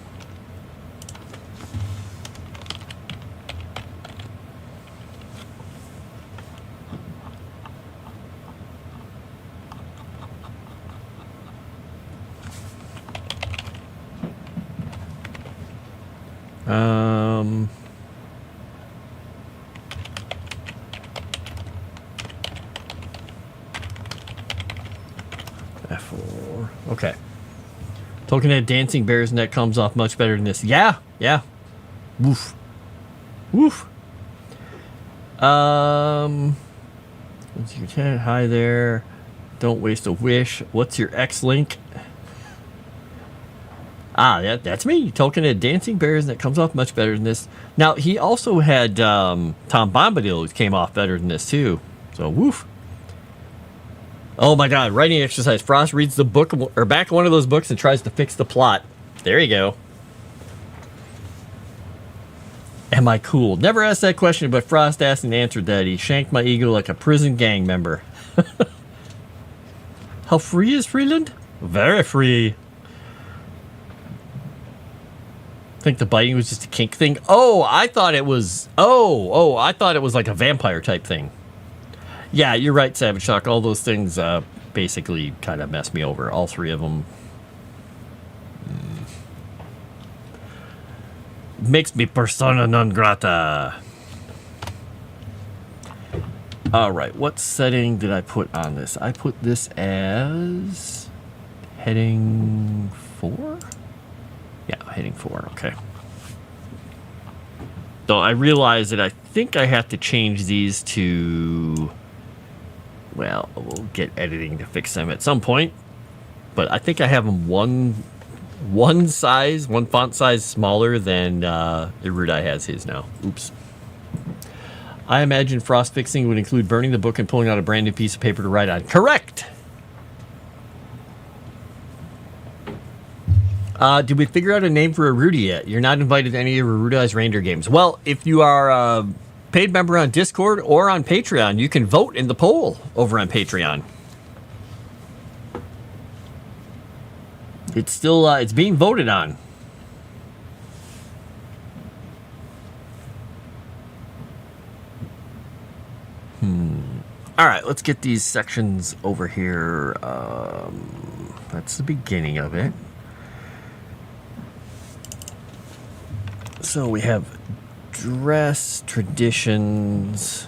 F4. Okay. Tolkien had dancing bears, and that comes off much better than this. Yeah. Woof. What's your tenant? Hi there. Don't waste a wish. What's your X-Link? That's me. Tolkien had dancing bears, and that comes off much better than this. Now, he also had Tom Bombadil, who came off better than this, too. So, woof. Oh, my God. Writing exercise. Frost reads the book, or back one of those books, and tries to fix the plot. There you go. Am I cool? Never asked that question, but Frost asked and answered that. He shanked my ego like a prison gang member. How free is Freeland? Very free. I think the biting was just a kink thing. Oh, I thought it was... I thought it was like a vampire type thing. Yeah, you're right, Savage Shock. All those things basically kind of messed me over. All 3 of them. Makes me persona non grata. All right, what setting did I put on this? I put this as heading 4? Yeah, heading 4, okay. Though I realize that I think I have to change these to... Well, we'll get editing to fix them at some point. But I think I have them one font size smaller than Erudi has his now. Oops. I imagine frost fixing would include burning the book and pulling out a brand new piece of paper to write on. Correct! Did we figure out a name for Erudi yet? You're not invited to any of Erudi's reindeer games. Well, if you are a paid member on Discord or on Patreon, you can vote in the poll over on Patreon. It's still, it's being voted on. All right, let's get these sections over here. That's the beginning of it. So we have dress, traditions.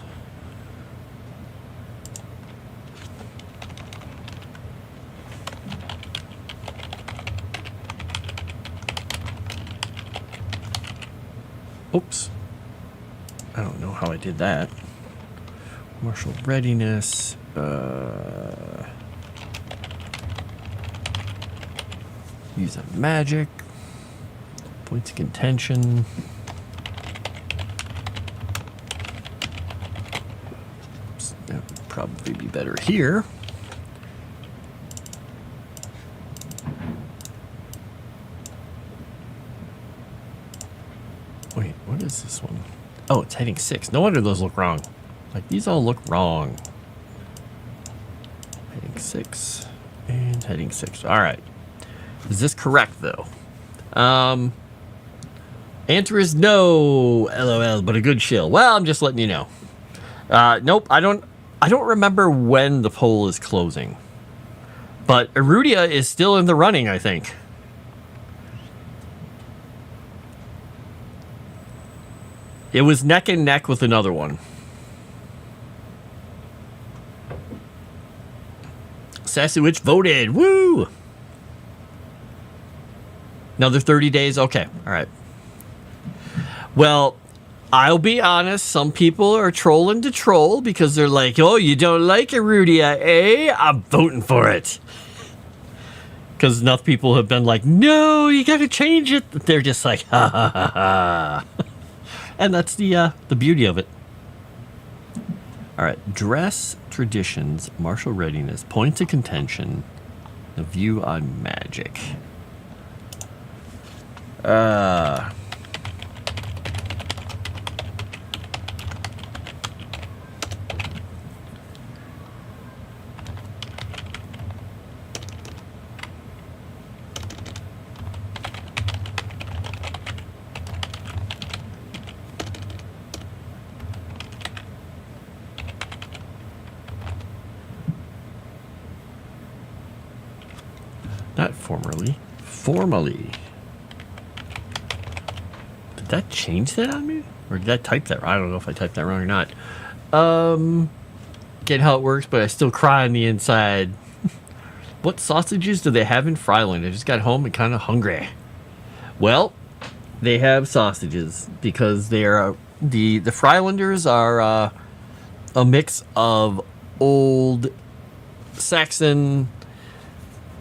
Oops. I don't know how I did that. Martial readiness. Use a magic. Points of contention. That would probably be better here. Wait, what is this one? Oh, it's heading 6. No wonder those look wrong. Like, these all look wrong. Heading 6 and heading 6. All right. Is this correct, though? Answer is no, LOL, but a good shill. Well, I'm just letting you know. Nope, I don't remember when the poll is closing. But Erudia is still in the running, I think. It was neck and neck with another one. Sassy Witch voted. Woo! Another 30 days? Okay, all right. Well, I'll be honest. Some people are trolling to troll because they're like, oh, you don't like Erudia, eh? I'm voting for it. Because enough people have been like, no, you got to change it. They're just like, ha, ha, ha, ha. And that's the beauty of it. All right, dress, traditions, martial readiness, points of contention, the view on magic. Not formerly. Formally. Did that change that on me? Or did I type that? I don't know if I typed that wrong or not. Get how it works, but I still cry on the inside. What sausages do they have in Fryland? I just got home and kind of hungry. Well, they have sausages because they are the Frylanders are a mix of old Saxon,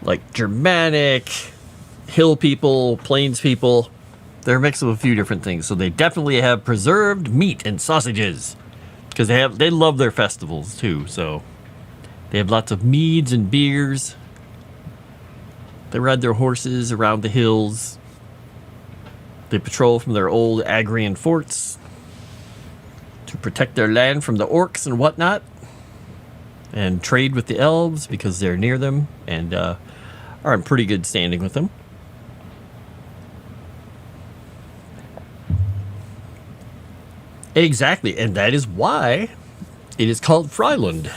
like Germanic, hill people, plains people. They're a mix of a few different things. So they definitely have preserved meat and sausages because they love their festivals too. So they have lots of meads and beers. They ride their horses around the hills. They patrol from their old Agrian forts to protect their land from the orcs and whatnot, and trade with the elves because they're near them and are in pretty good standing with them. Exactly, and that is why it is called Fryland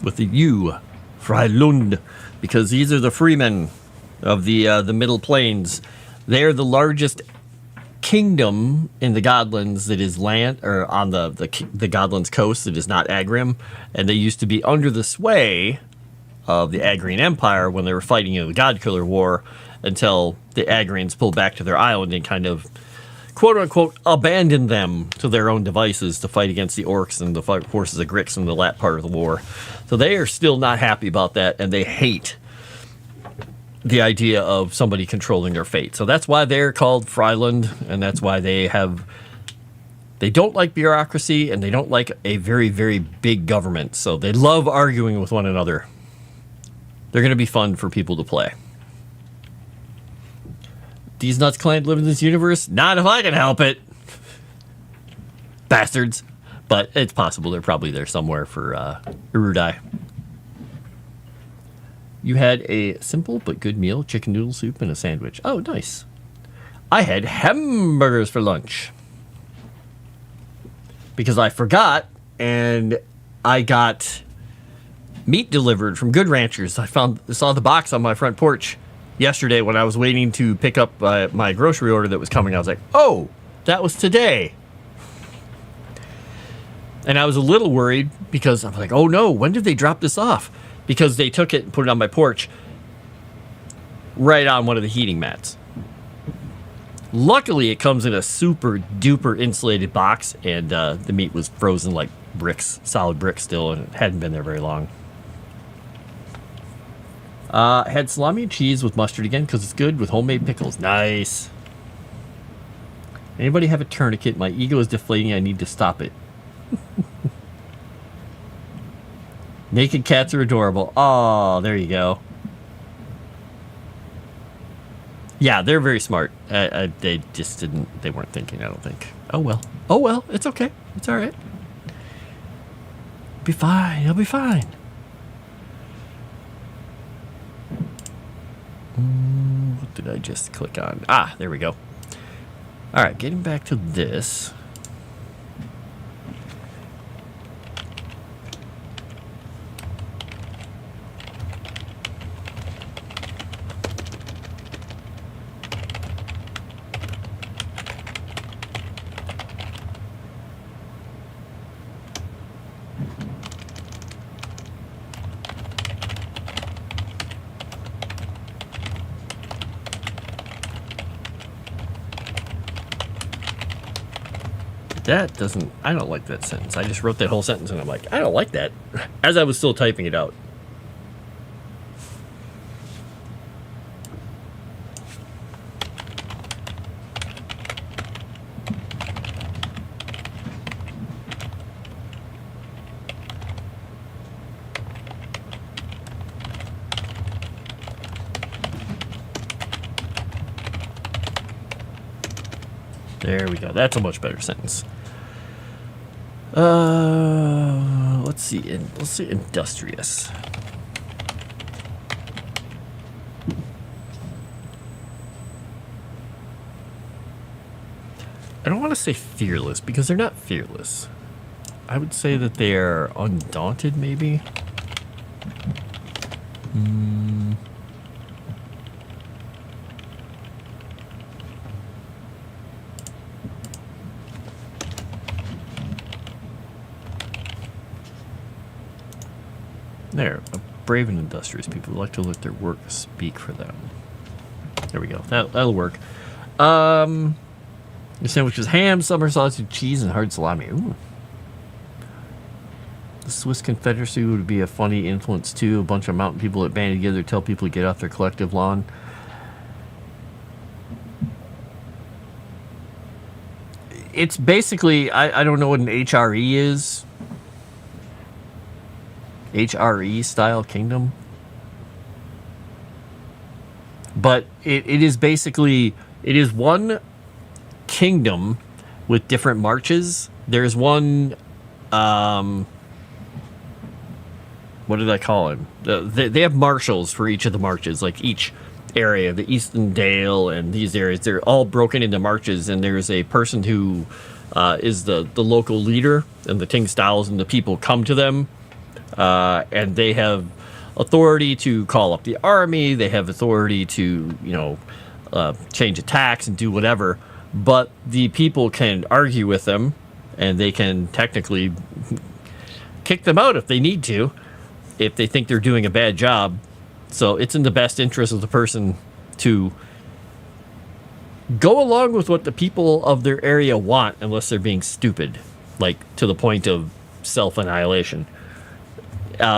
with the U, Frylund, because these are the freemen of the Middle Plains. They're the largest kingdom in the Godlands that is land, or on the Godlands coast that is not Agrim, and they used to be under the sway of the Agrian Empire when they were fighting in the Godkiller War, until the Agrians pulled back to their island and kind of quote-unquote abandoned them to their own devices to fight against the orcs and the forces of Grix in the lat part of the war. So they are still not happy about that, and they hate the idea of somebody controlling their fate. So that's why they're called Fryland, and that's why they don't like bureaucracy, and they don't like a very, very big government. So they love arguing with one another. They're going to be fun for people to play. These nuts clan live in this universe? Not if I can help it. Bastards. But it's possible they're probably there somewhere for Erudi. You had a simple but good meal, chicken noodle soup and a sandwich. Oh, nice. I had hamburgers for lunch. Because I forgot, and I got meat delivered from Good Ranchers. I saw the box on my front porch yesterday when I was waiting to pick up my grocery order that was coming. I was like, oh, that was today. And I was a little worried because I'm like, oh no, when did they drop this off? Because they took it and put it on my porch right on one of the heating mats. Luckily, it comes in a super duper insulated box, and the meat was frozen like bricks, solid bricks still, and it hadn't been there very long. Had salami and cheese with mustard again because it's good with homemade pickles. Nice. Anybody have a tourniquet? My ego is deflating. I need to stop it. Naked cats are adorable. Oh, there you go. Yeah, they're very smart. They just didn't. They weren't thinking. I don't think. Oh well. Oh well. It's okay. It's all right. Be fine. He'll be fine. What did I just click on? Ah, there we go. All right, getting back to this. That doesn't, I don't like that sentence. I just wrote that whole sentence and I'm like, I don't like that. As I was still typing it out. There we go. That's a much better sentence. Let's see. Let's see. Industrious. I don't want to say fearless because they're not fearless. I would say that they are undaunted, maybe. There, brave and industrious people who like to let their work speak for them. There we go. That'll work. The sandwich is ham, summer sausage, cheese, and hard salami. Ooh. The Swiss Confederacy would be a funny influence too. A bunch of mountain people that band together to tell people to get off their collective lawn. It's basically, I don't know what an HRE is. HRE style kingdom. But it is basically, it is one kingdom with different marches. There's one, what did I call him? They have marshals for each of the marches, like each area, the Eastern Dale and these areas. They're all broken into marches, and there's a person who is the local leader, and the Ting Styles and the people come to them. And they have authority to call up the army. They have authority to, change attacks and do whatever. But the people can argue with them, and they can technically kick them out if they need to, if they think they're doing a bad job. So it's in the best interest of the person to go along with what the people of their area want, unless they're being stupid, like to the point of self-annihilation.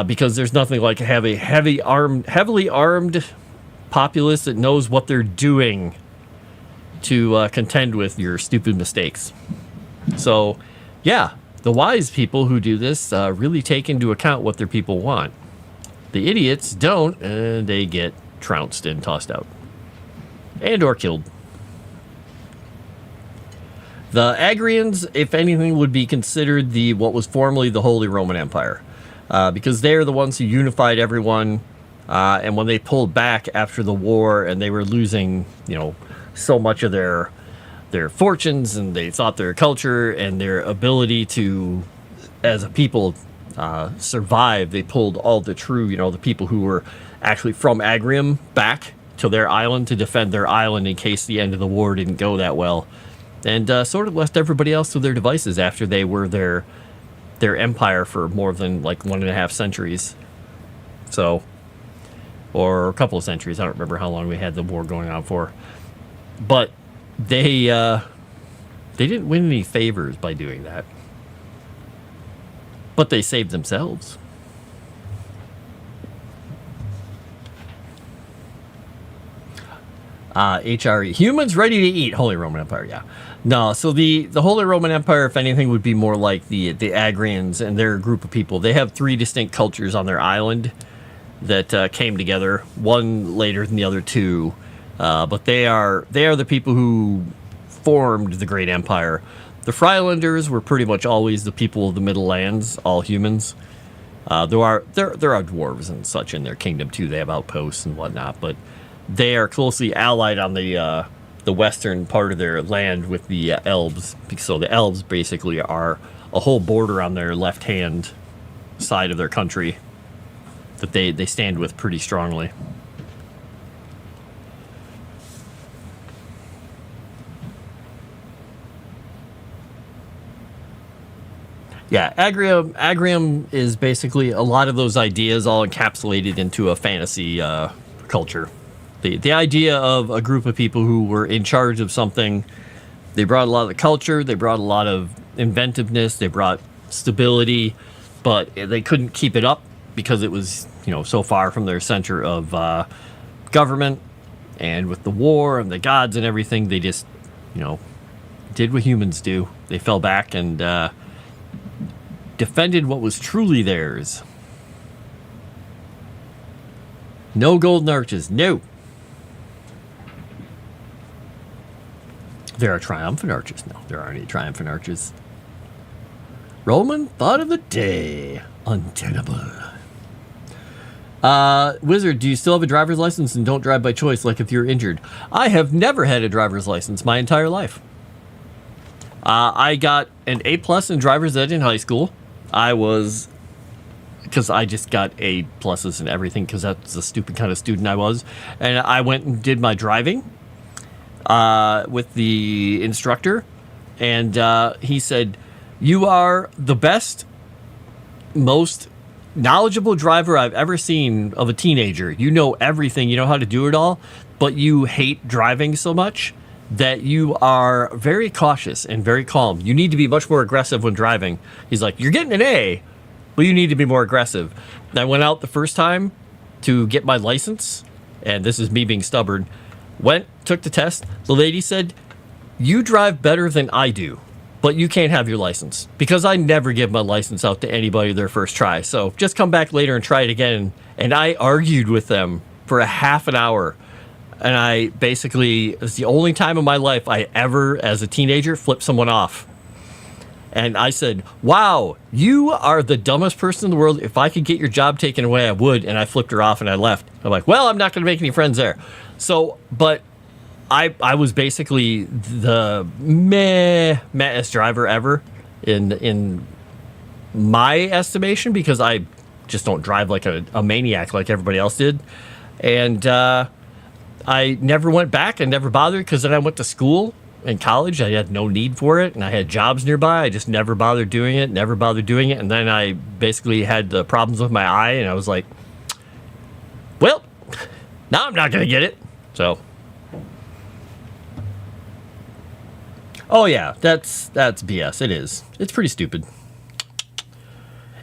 Because there's nothing like have a heavily armed populace that knows what they're doing to contend with your stupid mistakes. So, yeah, the wise people who do this really take into account what their people want. The idiots don't, and they get trounced and tossed out. And or killed. The Agrians, if anything, would be considered what was formerly the Holy Roman Empire. Because they're the ones who unified everyone, and when they pulled back after the war and they were losing, so much of their fortunes, and they thought their culture and their ability to, as a people, survive, they pulled all the true, the people who were actually from Agrium back to their island to defend their island in case the end of the war didn't go that well, and sort of left everybody else to their devices after they were their empire for more than like 1.5 centuries. So, or a couple of centuries. I don't remember how long we had the war going on for. But they didn't win any favors by doing that, but they saved themselves. HRE, humans ready to eat. Holy Roman Empire, yeah. No, so the Holy Roman Empire, if anything, would be more like the Agrians and their group of people. They have 3 distinct cultures on their island that came together, one later than the other 2. But they are the people who formed the Great Empire. The Freilanders were pretty much always the people of the Middle Lands, all humans. There are dwarves and such in their kingdom too. They have outposts and whatnot, but they are closely allied on the western part of their land with the elves. So the elves basically are a whole border on their left-hand side of their country that they stand with pretty strongly. Yeah, Agrium is basically a lot of those ideas all encapsulated into a fantasy culture. The idea of a group of people who were in charge of something, they brought a lot of the culture, they brought a lot of inventiveness, they brought stability, but they couldn't keep it up because it was, so far from their center of government, and with the war and the gods and everything, they just, did what humans do. They fell back and defended what was truly theirs. No golden arches, no. There are triumphant arches. No, there aren't any triumphant arches. Roman thought of the day. Untenable. Wizard, do you still have a driver's license and don't drive by choice like if you're injured? I have never had a driver's license my entire life. I got an A+ in driver's ed in high school. Because I just got A+ in everything because that's the stupid kind of student I was. And I went and did my driving with the instructor. And he said, "You are the best, most knowledgeable driver I've ever seen of a teenager. You know everything. You know how to do it all. But you hate driving so much that you are very cautious and very calm. You need to be much more aggressive when driving." He's like, "You're getting an A, but you need to be more aggressive." And I went out the first time to get my license, and this is me being stubborn. Took the test. The lady said, "You drive better than I do, but you can't have your license," because I never give my license out to anybody their first try. So just come back later and try it again. And I argued with them for a half an hour. And I basically, it's the only time in my life I ever, as a teenager, flipped someone off. And I said, "Wow, you are the dumbest person in the world. If I could get your job taken away, I would." And I flipped her off and I left. I'm like, well, I'm not going to make any friends there. So, but I was basically the meh-est driver ever in my estimation, because I just don't drive like a maniac like everybody else did. And I never went back and never bothered, because then I went to school in college. I had no need for it, and I had jobs nearby. I just never bothered doing it. And then I basically had the problems with my eye, and I was like, well, now I'm not going to get it. So, oh yeah, that's BS. It is. It's pretty stupid.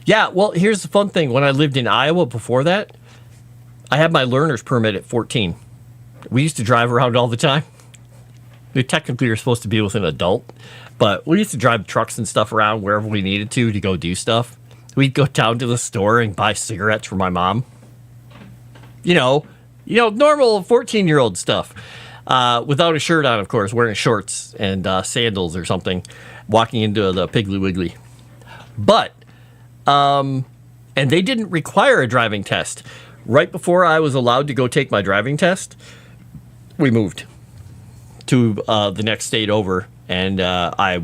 Yeah, well, here's the fun thing. When I lived in Iowa before that, I had my learner's permit at 14. We used to drive around all the time. Technically, you're supposed to be with an adult, but we used to drive trucks and stuff around wherever we needed to go do stuff. We'd go down to the store and buy cigarettes for my mom. Normal 14-year-old stuff. Without a shirt on, of course, wearing shorts and sandals or something, walking into the Piggly Wiggly. But, and they didn't require a driving test. Right before I was allowed to go take my driving test, we moved to the next state over, and I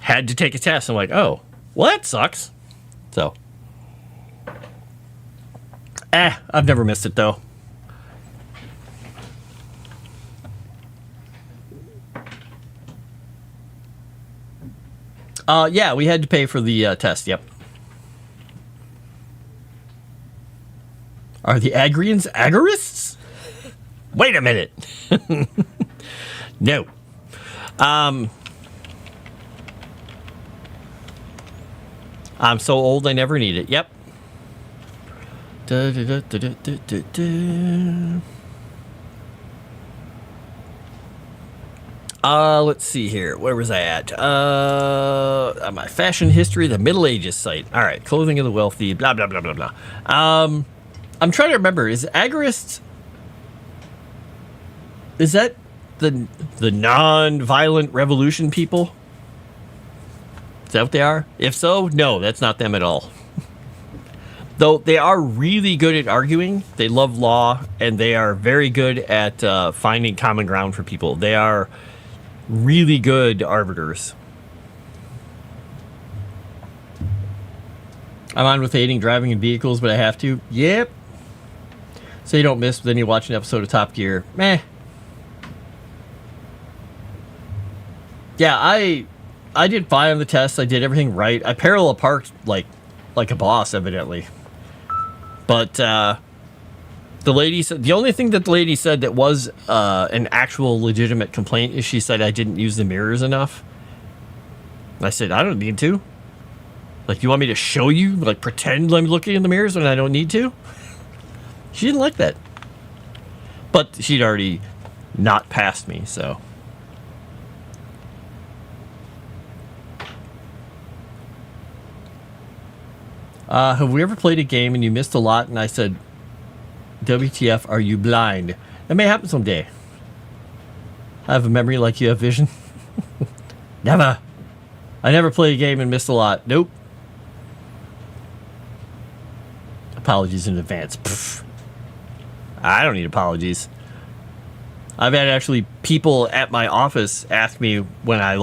had to take a test. I'm like, oh, well, that sucks. So, I've never missed it, though. Yeah, we had to pay for the test, yep. Are the Agrians agorists? Wait a minute. No. I'm so old I never need it. Yep. Let's see here. Where was I at? My fashion history, the Middle Ages site. All right, clothing of the wealthy. Blah blah blah blah blah. I'm trying to remember. Is agorists? Is that the non-violent revolution people? Is that what they are? If so, no, that's not them at all. Though they are really good at arguing, they love law, and they are very good at finding common ground for people. They are really good arbiters. I'm on with hating driving in vehicles, but I have to. Yep. So you don't miss, but then you watch an episode of Top Gear. Meh. Yeah, I did fine on the test. I did everything right. I parallel parked like a boss, evidently. But the lady said, the only thing that the lady said that was an actual legitimate complaint is she said I didn't use the mirrors enough. And I said, I don't need to. Like, you want me to show you? Like, pretend I'm looking in the mirrors when I don't need to? She didn't like that. But she'd already not passed me, so. Have we ever played a game and you missed a lot and I said, WTF, are you blind? That may happen someday. I have a memory like you have vision. Never. I never played a game and missed a lot. Nope. Apologies in advance. Pfft. I don't need apologies. I've had actually people at my office ask me when I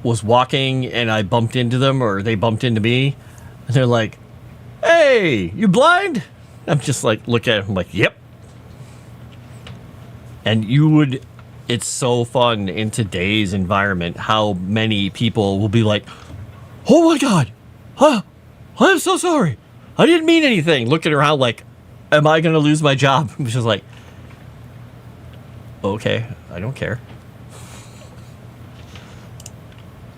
was walking and I bumped into them or they bumped into me. And they're like, hey, you blind? I'm just like, look at it. I'm like, yep. And it's so fun in today's environment how many people will be like, oh my God, huh? I'm so sorry. I didn't mean anything. Looking around like, am I going to lose my job? I'm just like, okay, I don't care.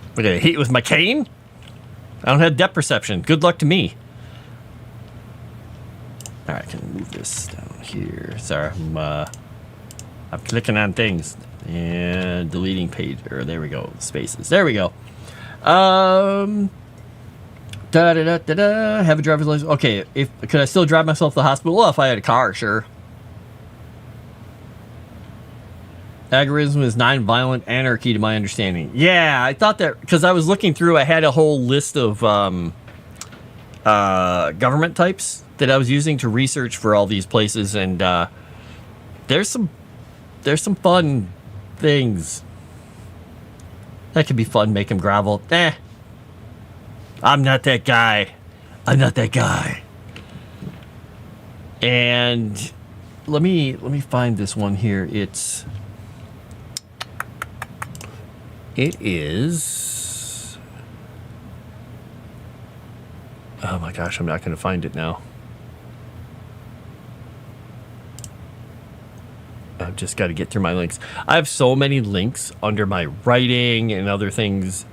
I'm going to hit you with my cane? I don't have depth perception. Good luck to me. All right, I can move this down here. Sorry, I'm clicking on things and deleting page. Or there we go, spaces. There we go. Have a driver's license. Okay, could I still drive myself to the hospital? Well, if I had a car, sure. Agorism is non-violent anarchy, to my understanding. Yeah, I thought that because I was looking through. I had a whole list of government types that I was using to research for all these places, and there's some fun things that could be fun. Make them gravel. I'm not that guy. I'm not that guy. And let me find this one here. It is. Oh my gosh, I'm not going to find it now. I've just got to get through my links. I have so many links under my writing and other things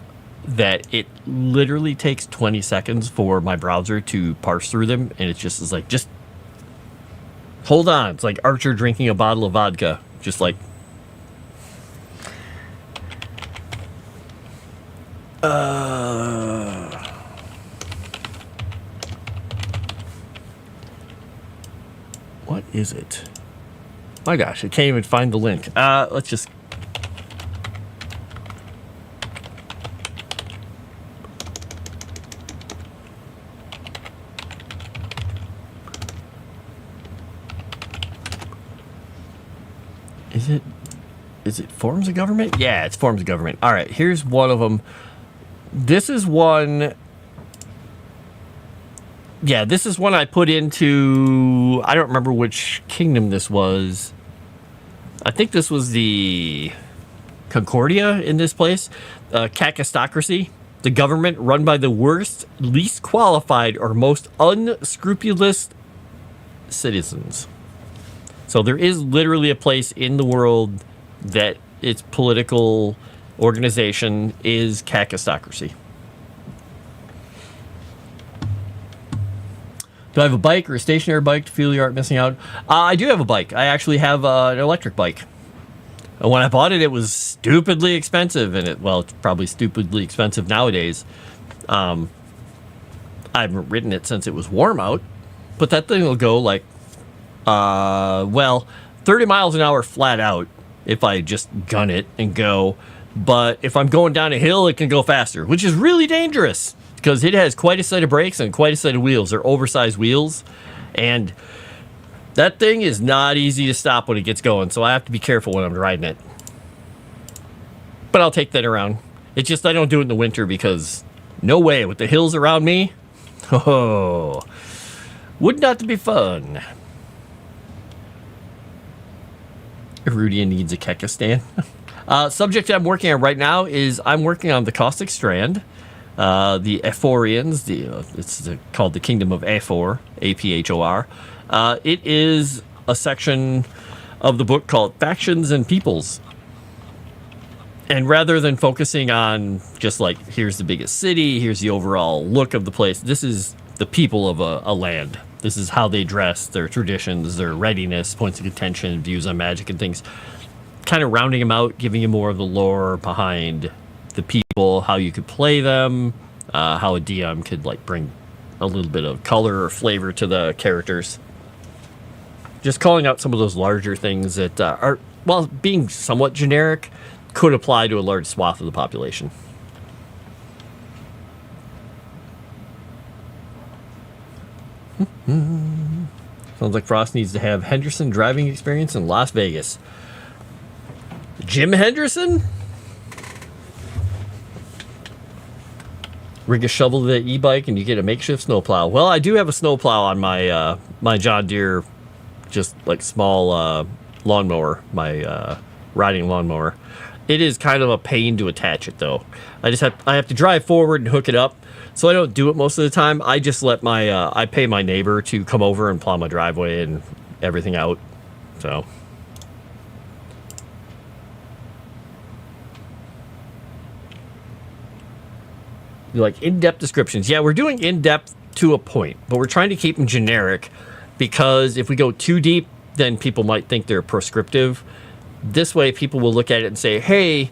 that it literally takes 20 seconds for my browser to parse through them. And it just is like, just hold on. It's like Archer drinking a bottle of vodka. Just like, what is it? My gosh, I can't even find the link. Let's just. Is it forms of government? Yeah, it's forms of government. All right, here's one of them. This is one. Yeah, this is one I put into. I don't remember which kingdom this was. I think this was the Concordia in this place. Kakistocracy. The government run by the worst, least qualified, or most unscrupulous citizens. So there is literally a place in the world that its political organization is kakistocracy. Do I have a bike or a stationary bike to feel you aren't missing out? I do have a bike. I actually have an electric bike. And when I bought it, it was stupidly expensive. And it's probably stupidly expensive nowadays. I haven't ridden it since it was warm out. But that thing will go 30 miles an hour flat out if I just gun it and go. But if I'm going down a hill, it can go faster, which is really dangerous because it has quite a set of brakes and quite a set of wheels. They're oversized wheels, and that thing is not easy to stop when it gets going, so I have to be careful when I'm riding it. But I'll take that around. It's just I don't do it in the winter because no way, with the hills around me, would not be fun. Erudi needs a Kekistan. Subject I'm working on right now is I'm working on the caustic strand. The Ephorians, it's called the Kingdom of Aphor, A-P-H-O-R. It is a section of the book called Factions and Peoples. And rather than focusing on just here's the biggest city, here's the overall look of the place, this is the people of a land. This is how they dress, their traditions, their readiness, points of contention, views on magic and things. Kind of rounding them out, giving you more of the lore behind the people, how you could play them, how a DM could bring a little bit of color or flavor to the characters. Just calling out some of those larger things that are, while being somewhat generic, could apply to a large swath of the population. Sounds like Frost needs to have Henderson driving experience in Las Vegas. Jim Henderson? Rig a shovel to the e-bike and you get a makeshift snowplow. Well, I do have a snowplow on my my John Deere, just small lawnmower, my riding lawnmower. It is kind of a pain to attach it though. I have to drive forward and hook it up. So I don't do it most of the time. I just let I pay my neighbor to come over and plow my driveway and everything out. So. In-depth descriptions. Yeah, we're doing in-depth to a point, but we're trying to keep them generic because if we go too deep, then people might think they're prescriptive. This way, people will look at it and say, hey,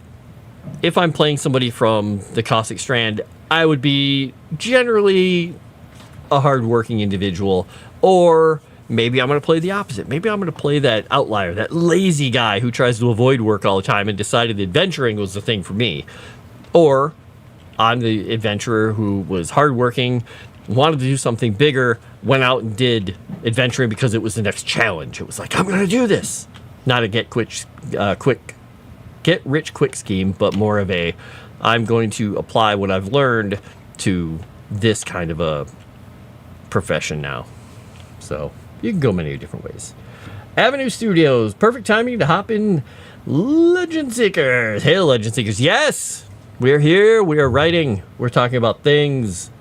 if I'm playing somebody from the Caustic Strand, I would be generally a hardworking individual, or maybe I'm going to play the opposite. Maybe I'm going to play that outlier, that lazy guy who tries to avoid work all the time and decided adventuring was the thing for me. Or I'm the adventurer who was hardworking, wanted to do something bigger, went out and did adventuring because it was the next challenge. It was I'm going to do this. Not a get rich quick scheme, but more of a, I'm going to apply what I've learned to this kind of a profession now. So you can go many different ways. Avenue Studios, perfect timing to hop in Legend Seekers. Hail, Legend Seekers. Yes, we're here. We are writing. We're talking about things.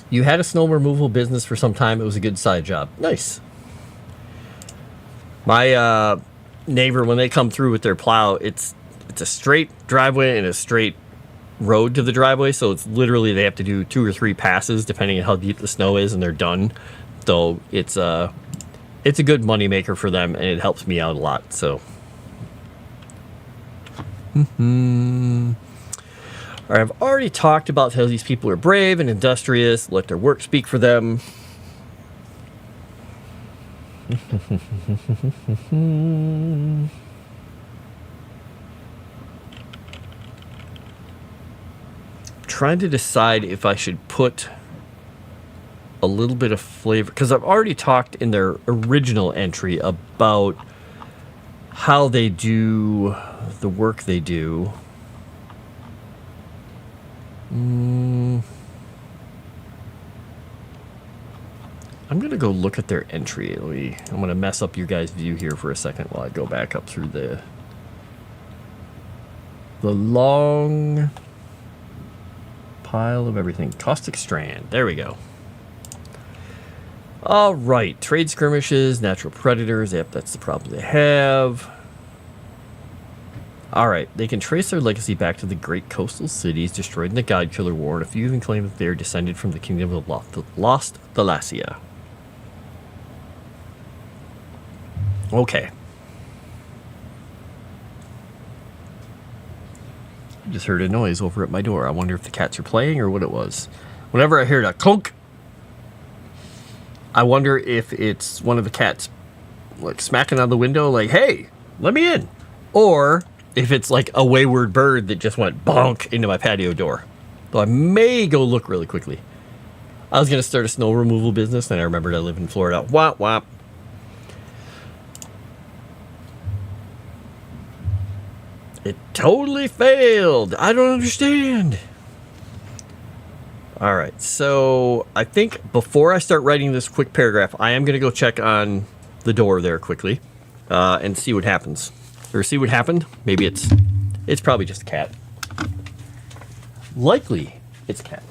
You had a snow removal business for some time. It was a good side job. Nice. My neighbor, when they come through with their plow, it's a straight driveway and a straight road to the driveway. So it's literally they have to do 2 or 3 passes depending on how deep the snow is, and they're done. So it's a good money maker for them, and it helps me out a lot. So. All right, I've already talked about how these people are brave and industrious. Let their work speak for them. Trying to decide if I should put a little bit of flavor, because I've already talked in their original entry about how they do the work they do. I'm going to go look at their entry. I'm going to mess up your guys' view here for a second while I go back up through the long pile of everything. Caustic Strand. There we go. All right, trade skirmishes, natural predators. Yep, that's the problem they have. All right, they can trace their legacy back to the great coastal cities destroyed in the God Killer War, and a few even claim that they are descended from the kingdom of Lost Thalassia. Okay. I just heard a noise over at my door. I wonder if the cats are playing or what it was. Whenever I hear that clunk, I wonder if it's one of the cats like smacking on the window like, hey, let me in. Or if it's like a wayward bird that just went bonk into my patio door. Though I may go look really quickly. I was going to start a snow removal business, and I remembered I live in Florida. Wop, wop. It totally failed. I don't understand. All right, so I think before I start writing this quick paragraph, I am going to go check on the door there quickly and see what happens. Or see what happened. Maybe it's probably just a cat. Likely it's a cat.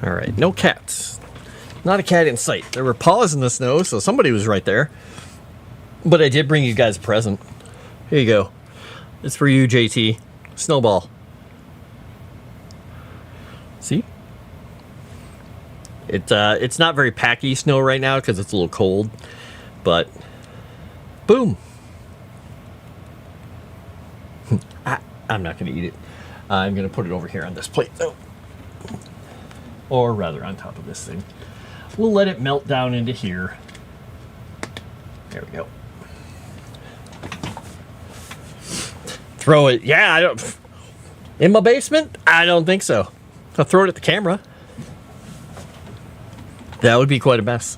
All right, no cats. Not a cat in sight. There were paws in the snow, so somebody was right there. But I did bring you guys a present. Here you go. It's for you, JT. Snowball. See? It's not very packy snow right now because it's a little cold. But, boom. I'm not going to eat it. I'm going to put it over here on this plate, though. Or rather, on top of this thing. We'll let it melt down into here. There we go. Throw it. Yeah, I don't. In my basement? I don't think so. I'll throw it at the camera. That would be quite a mess.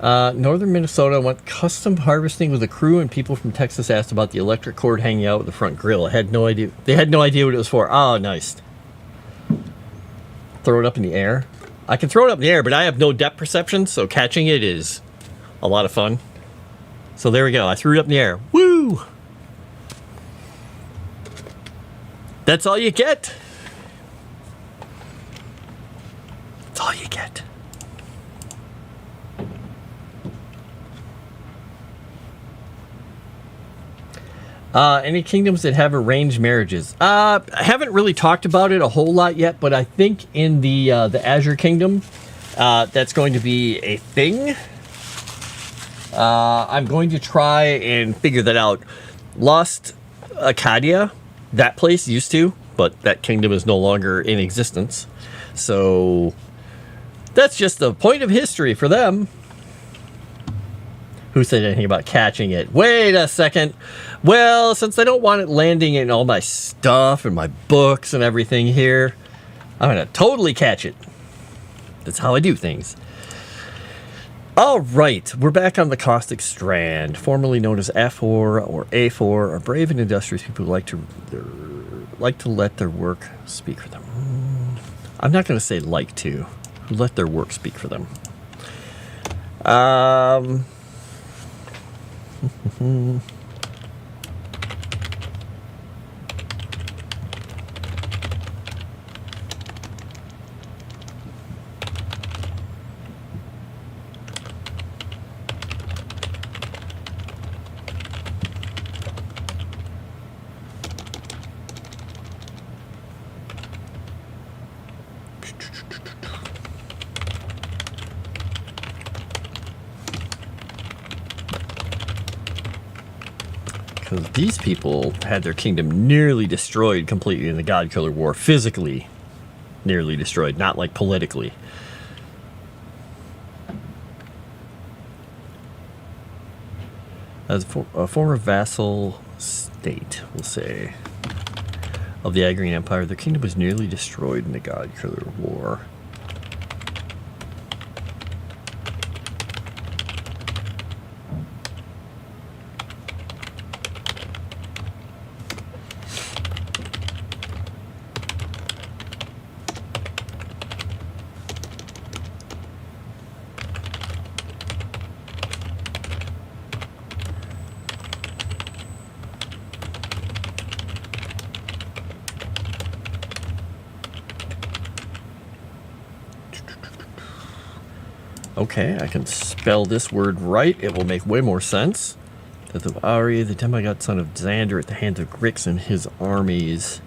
Northern Minnesota went custom harvesting with a crew, and people from Texas asked about the electric cord hanging out with the front grill. I had no idea. They had no idea what it was for. Oh, nice. Throw it up in the air. I can throw it up in the air, but I have no depth perception, so catching it is a lot of fun. So there we go. I threw it up in the air. Woo! That's all you get. That's all you get. Any kingdoms that have arranged marriages? I haven't really talked about it a whole lot yet, but I think in the Azure Kingdom, that's going to be a thing. I'm going to try and figure that out. Lost Acadia, that place used to, but that kingdom is no longer in existence. So that's just the point of history for them. Who said anything about catching it? Wait a second. Well, since I don't want it landing in all my stuff and my books and everything here, I'm going to totally catch it. That's how I do things. All right, we're back on the Caustic Strand, formerly known as F4 or A4, are brave and industrious people who like to let their work speak for them. I'm not going to say like to, who let their work speak for them. Because these people had their kingdom nearly destroyed completely in the God Killer War. Physically nearly destroyed, not like politically. As a former vassal state, we'll say, of the Agrarian Empire, their kingdom was nearly destroyed in the God Killer War. Okay, I can spell this word right. It will make way more sense. Death of Ari, the demigod son of Xander, at the hands of Grix and his armies.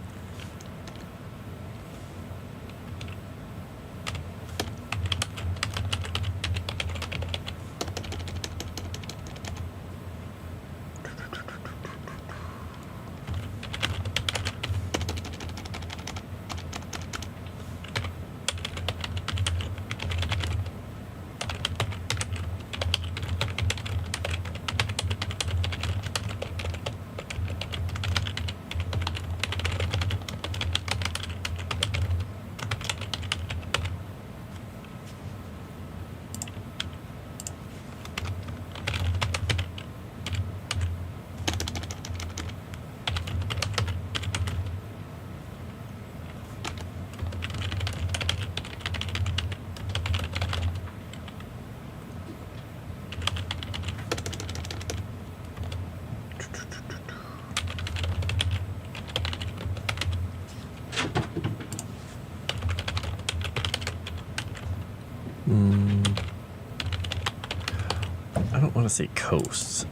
I don't want to say coasts.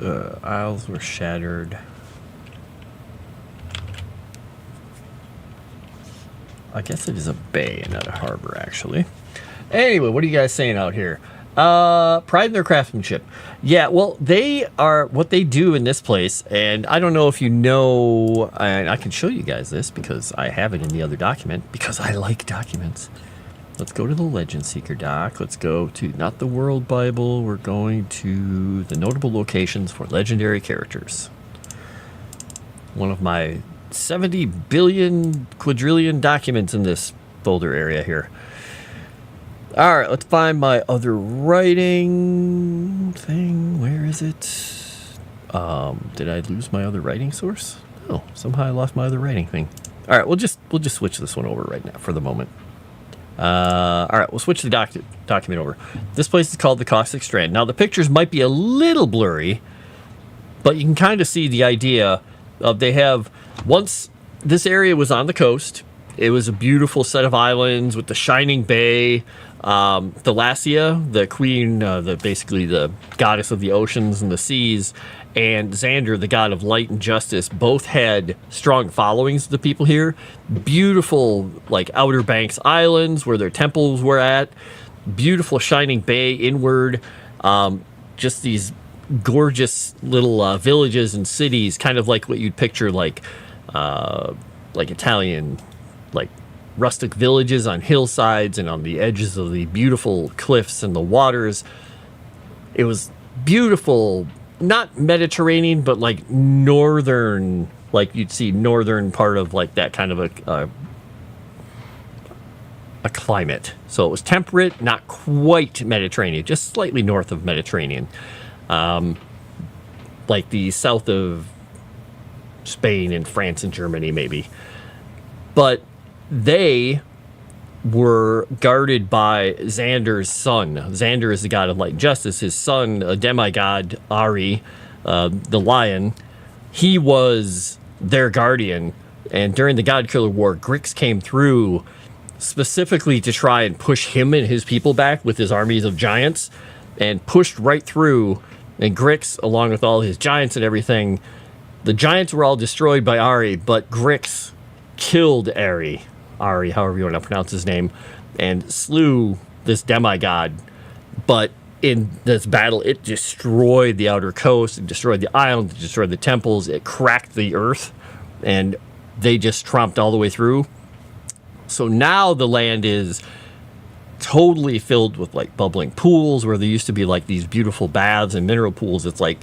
Isles were shattered. I guess it is a bay and not a harbor, actually. Anyway, what are you guys saying out here? Pride in their craftsmanship. Yeah, well, they are what they do in this place, and I don't know if you know, and I can show you guys this because I have it in the other document, because I like documents. Let's go to the Legend Seeker doc. Let's go to, not the World Bible, we're going to the notable locations for legendary characters. One of my 70 billion quadrillion documents in this folder area here. All right, let's find my other writing thing. Where is it? Did I lose my other writing source? Oh, somehow I lost my other writing thing. All right, we'll just switch this one over right now for the moment. All right, we'll switch the document over. This place is called the Caustic Strand. Now, the pictures might be a little blurry, but you can kind of see the idea of they have, once this area was on the coast, it was a beautiful set of islands with the shining bay. Thalasia, the queen, basically the goddess of the oceans and the seas, and Xander, the god of light and justice, both had strong followings of the people here. Beautiful, like, Outer Banks islands where their temples were at. Beautiful shining bay inward. Just these gorgeous little villages and cities, kind of like what you'd picture like Italian, like, rustic villages on hillsides and on the edges of the beautiful cliffs and the waters. It was beautiful, not Mediterranean, but like northern, like you'd see northern part of like that kind of a climate. So it was temperate, not quite Mediterranean, just slightly north of Mediterranean. Like the south of Spain and France and Germany maybe. But they were guarded by Xander's son. Xander is the god of light and justice. His son, a demigod, Ari, the lion, he was their guardian. And during the God Killer War, Grix came through specifically to try and push him and his people back with his armies of giants, and pushed right through. And Grix, along with all his giants and everything, the giants were all destroyed by Ari, but Grix killed Ari, however you want to pronounce his name, and slew this demigod. But in this battle, it destroyed the outer coast, it destroyed the island, it destroyed the temples, it cracked the earth, and they just tromped all the way through. So now the land is totally filled with like bubbling pools where there used to be like these beautiful baths and mineral pools. It's like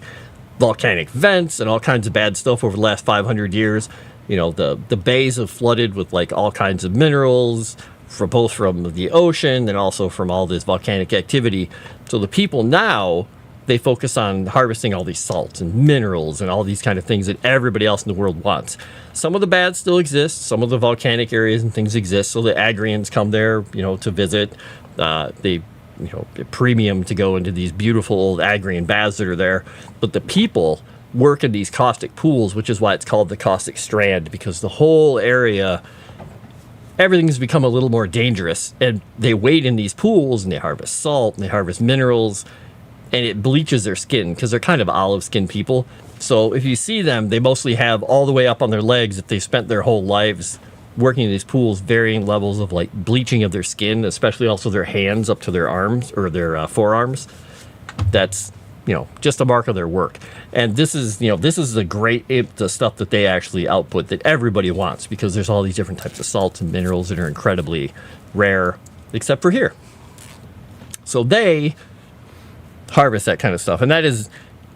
volcanic vents and all kinds of bad stuff over the last 500 years. You know, the bays have flooded with like all kinds of minerals, both from the ocean and also from all this volcanic activity. So the people now, they focus on harvesting all these salts and minerals and all these kind of things that everybody else in the world wants. Some of the bad still exists. Some of the volcanic areas and things exist. So the Agrians come there, you know, to visit. They, you know, a premium to go into these beautiful old Agrian baths that are there. But the people work in these caustic pools, which is why it's called the caustic strand, because the whole area, everything's become a little more dangerous. And they wade in these pools and they harvest salt and they harvest minerals, and it bleaches their skin because they're kind of olive skin people. So if you see them, they mostly have all the way up on their legs, if they spent their whole lives working in these pools, varying levels of like bleaching of their skin, especially also their hands up to their arms or their forearms. That's, you know, just a mark of their work. And this is, you know, this is the stuff that they actually output that everybody wants, because there's all these different types of salts and minerals that are incredibly rare, except for here. So they harvest that kind of stuff, and that is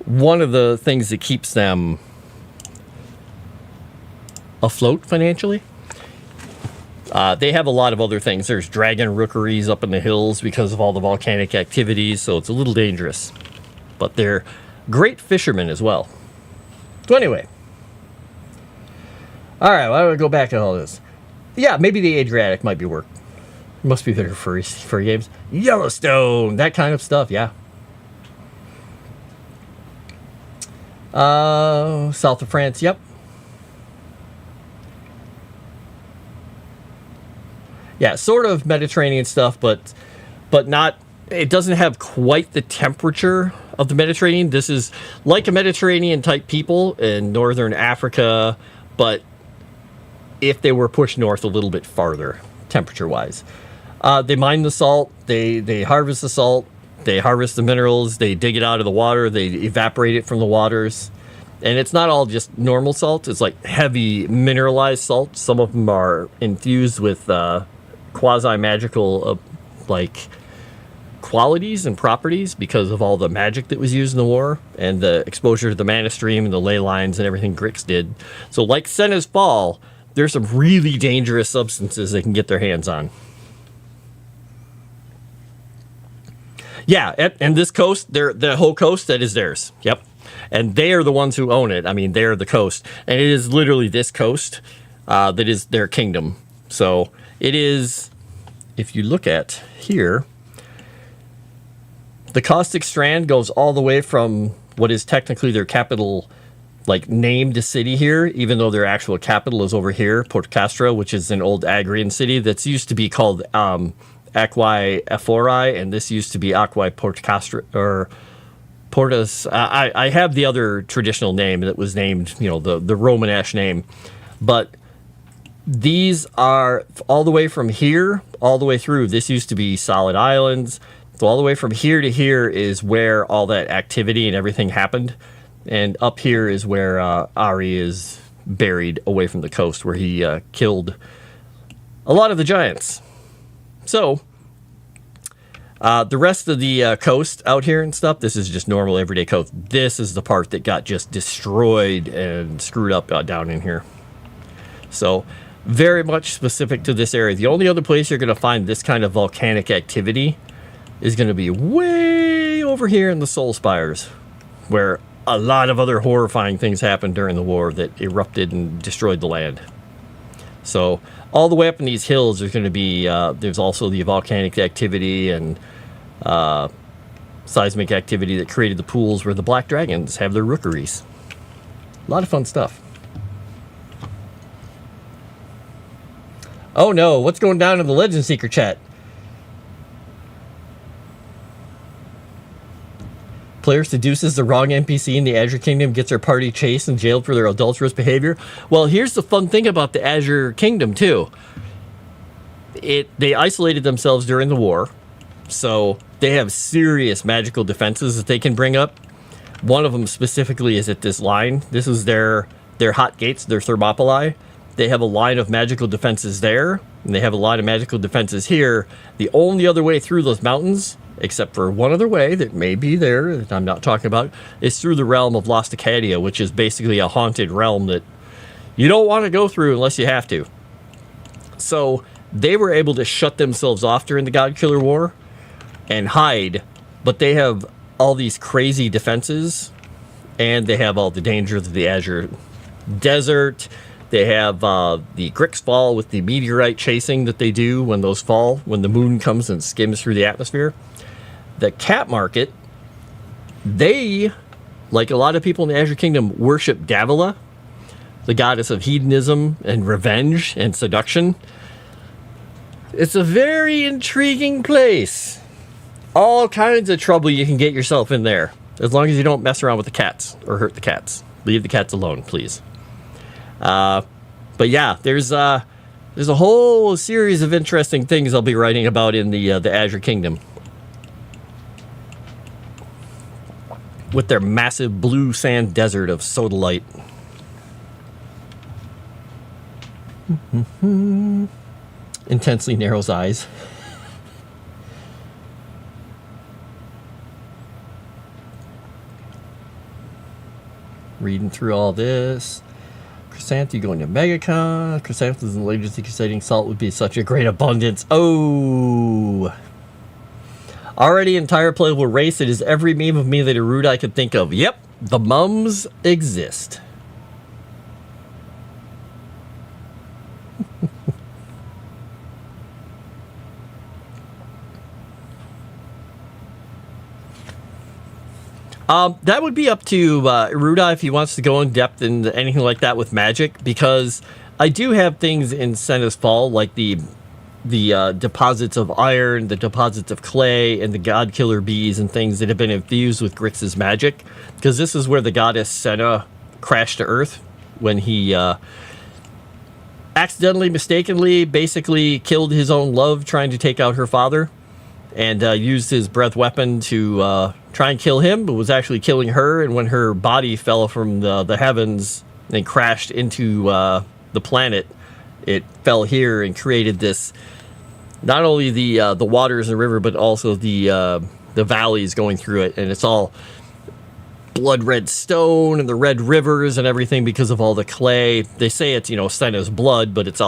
one of the things that keeps them afloat financially. They have a lot of other things. There's dragon rookeries up in the hills because of all the volcanic activities, so it's a little dangerous. But they're great fishermen as well. So anyway. Alright, why don't we go back to all this? Yeah, maybe the Adriatic might be work. Must be better for games. Yellowstone, that kind of stuff, yeah. South of France, yep. Yeah, sort of Mediterranean stuff, but not, it doesn't have quite the temperature of the Mediterranean. This is like a Mediterranean type people in northern Africa, but if they were pushed north a little bit farther, temperature wise. They mine the salt, they harvest the salt, they harvest the minerals, they dig it out of the water, they evaporate it from the waters. And it's not all just normal salt, it's like heavy mineralized salt. Some of them are infused with quasi-magical like qualities and properties because of all the magic that was used in the war and the exposure to the mana stream and the ley lines and everything Grix did. So like Senna's Fall, there's some really dangerous substances they can get their hands on. Yeah, and this coast, the whole coast, that is theirs. Yep. And they are the ones who own it. I mean, they're the coast. And it is literally this coast that is their kingdom. So it is, if you look at here, the caustic strand goes all the way from what is technically their capital, like named city here, even though their actual capital is over here, Port Castra, which is an old Agrian city that's used to be called Aquae Ephori, and this used to be Aquae Port Castra, or Portus. I have the other traditional name that was named, you know, the Romanesque name, but these are all the way from here, all the way through. This used to be solid islands. So all the way from here to here is where all that activity and everything happened. And up here is where Ari is buried away from the coast, where he killed a lot of the giants. So the rest of the coast out here and stuff, this is just normal everyday coast. This is the part that got just destroyed and screwed up down in here. So very much specific to this area. The only other place you're going to find this kind of volcanic activity is going to be way over here in the Soul Spires, where a lot of other horrifying things happened during the war that erupted and destroyed the land. So all the way up in these hills, there's going to be, there's also the volcanic activity and seismic activity that created the pools where the black dragons have their rookeries. A lot of fun stuff. Oh no, what's going down in the Legend Seeker chat? Player seduces the wrong NPC in the Azure Kingdom, gets their party chased and jailed for their adulterous behavior. Well, here's the fun thing about the Azure Kingdom, too. They isolated themselves during the war. So they have serious magical defenses that they can bring up. One of them specifically is at this line. This is their hot gates, their Thermopylae. They have a line of magical defenses there, and they have a line of magical defenses here. The only other way through those mountains, except for one other way that may be there that I'm not talking about, is through the realm of Lost Acadia, which is basically a haunted realm that you don't want to go through unless you have to. So they were able to shut themselves off during the God Killer War and hide, but they have all these crazy defenses, and they have all the dangers of the Azure Desert. They have the Grix Fall with the meteorite chasing that they do when those fall, when the moon comes and skims through the atmosphere. The Cat Market, they, like a lot of people in the Azure Kingdom, worship Davila, the goddess of hedonism and revenge and seduction. It's a very intriguing place. All kinds of trouble you can get yourself in there, as long as you don't mess around with the cats or hurt the cats. Leave the cats alone, please. But yeah, there's a whole series of interesting things I'll be writing about in the Azure Kingdom, with their massive blue sand desert of sodalite. Intensely narrows eyes. Reading through all this. Chrysanthi going to MegaCon. Chrysanthemums and Legacy Crusading Salt would be such a great abundance. Oh! Already entire playable race. It is every meme of me that Erudi I could think of. Yep, the mums exist. That would be up to Erudi if he wants to go in depth into anything like that with magic, because I do have things in Senna's Fall, like the deposits of iron, the deposits of clay, and the god killer bees and things that have been infused with Grix's magic, because this is where the goddess Senna crashed to Earth when he accidentally, mistakenly, basically killed his own love trying to take out her father, and used his breath weapon to try and kill him, but was actually killing her. And when her body fell from the heavens and crashed into the planet, it fell here and created this, not only the waters in the river, but also the valleys going through it. And it's all blood red stone and the red rivers and everything because of all the clay. They say it's, Senna's blood, but it's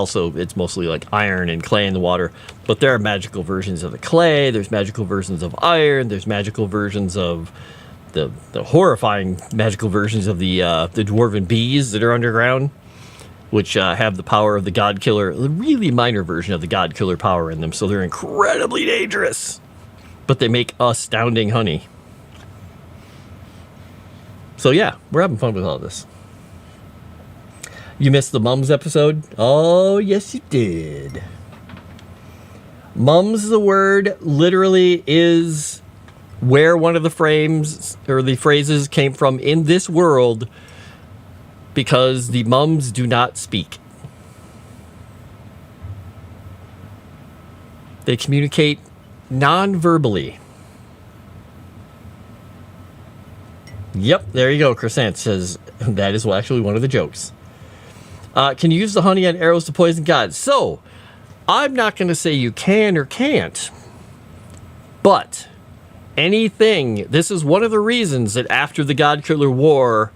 mostly like iron and clay in the water. But there are magical versions of the clay, there's magical versions of iron, there's magical versions of the horrifying magical versions of the dwarven bees that are underground, which have the power of the god killer, the really minor version of the god killer power in them. So they're incredibly dangerous, but they make astounding honey. So yeah, we're having fun with all this. You missed the mums episode? Oh, yes you did. Mums, the word, literally is where one of the frames or the phrases came from in this world, because the mums do not speak. They communicate non-verbally. Yep, there you go. Crescent says that is actually one of the jokes. Can you use the honey on arrows to poison gods? So, I'm not going to say you can or can't, but anything, this is one of the reasons that after the God Killer War,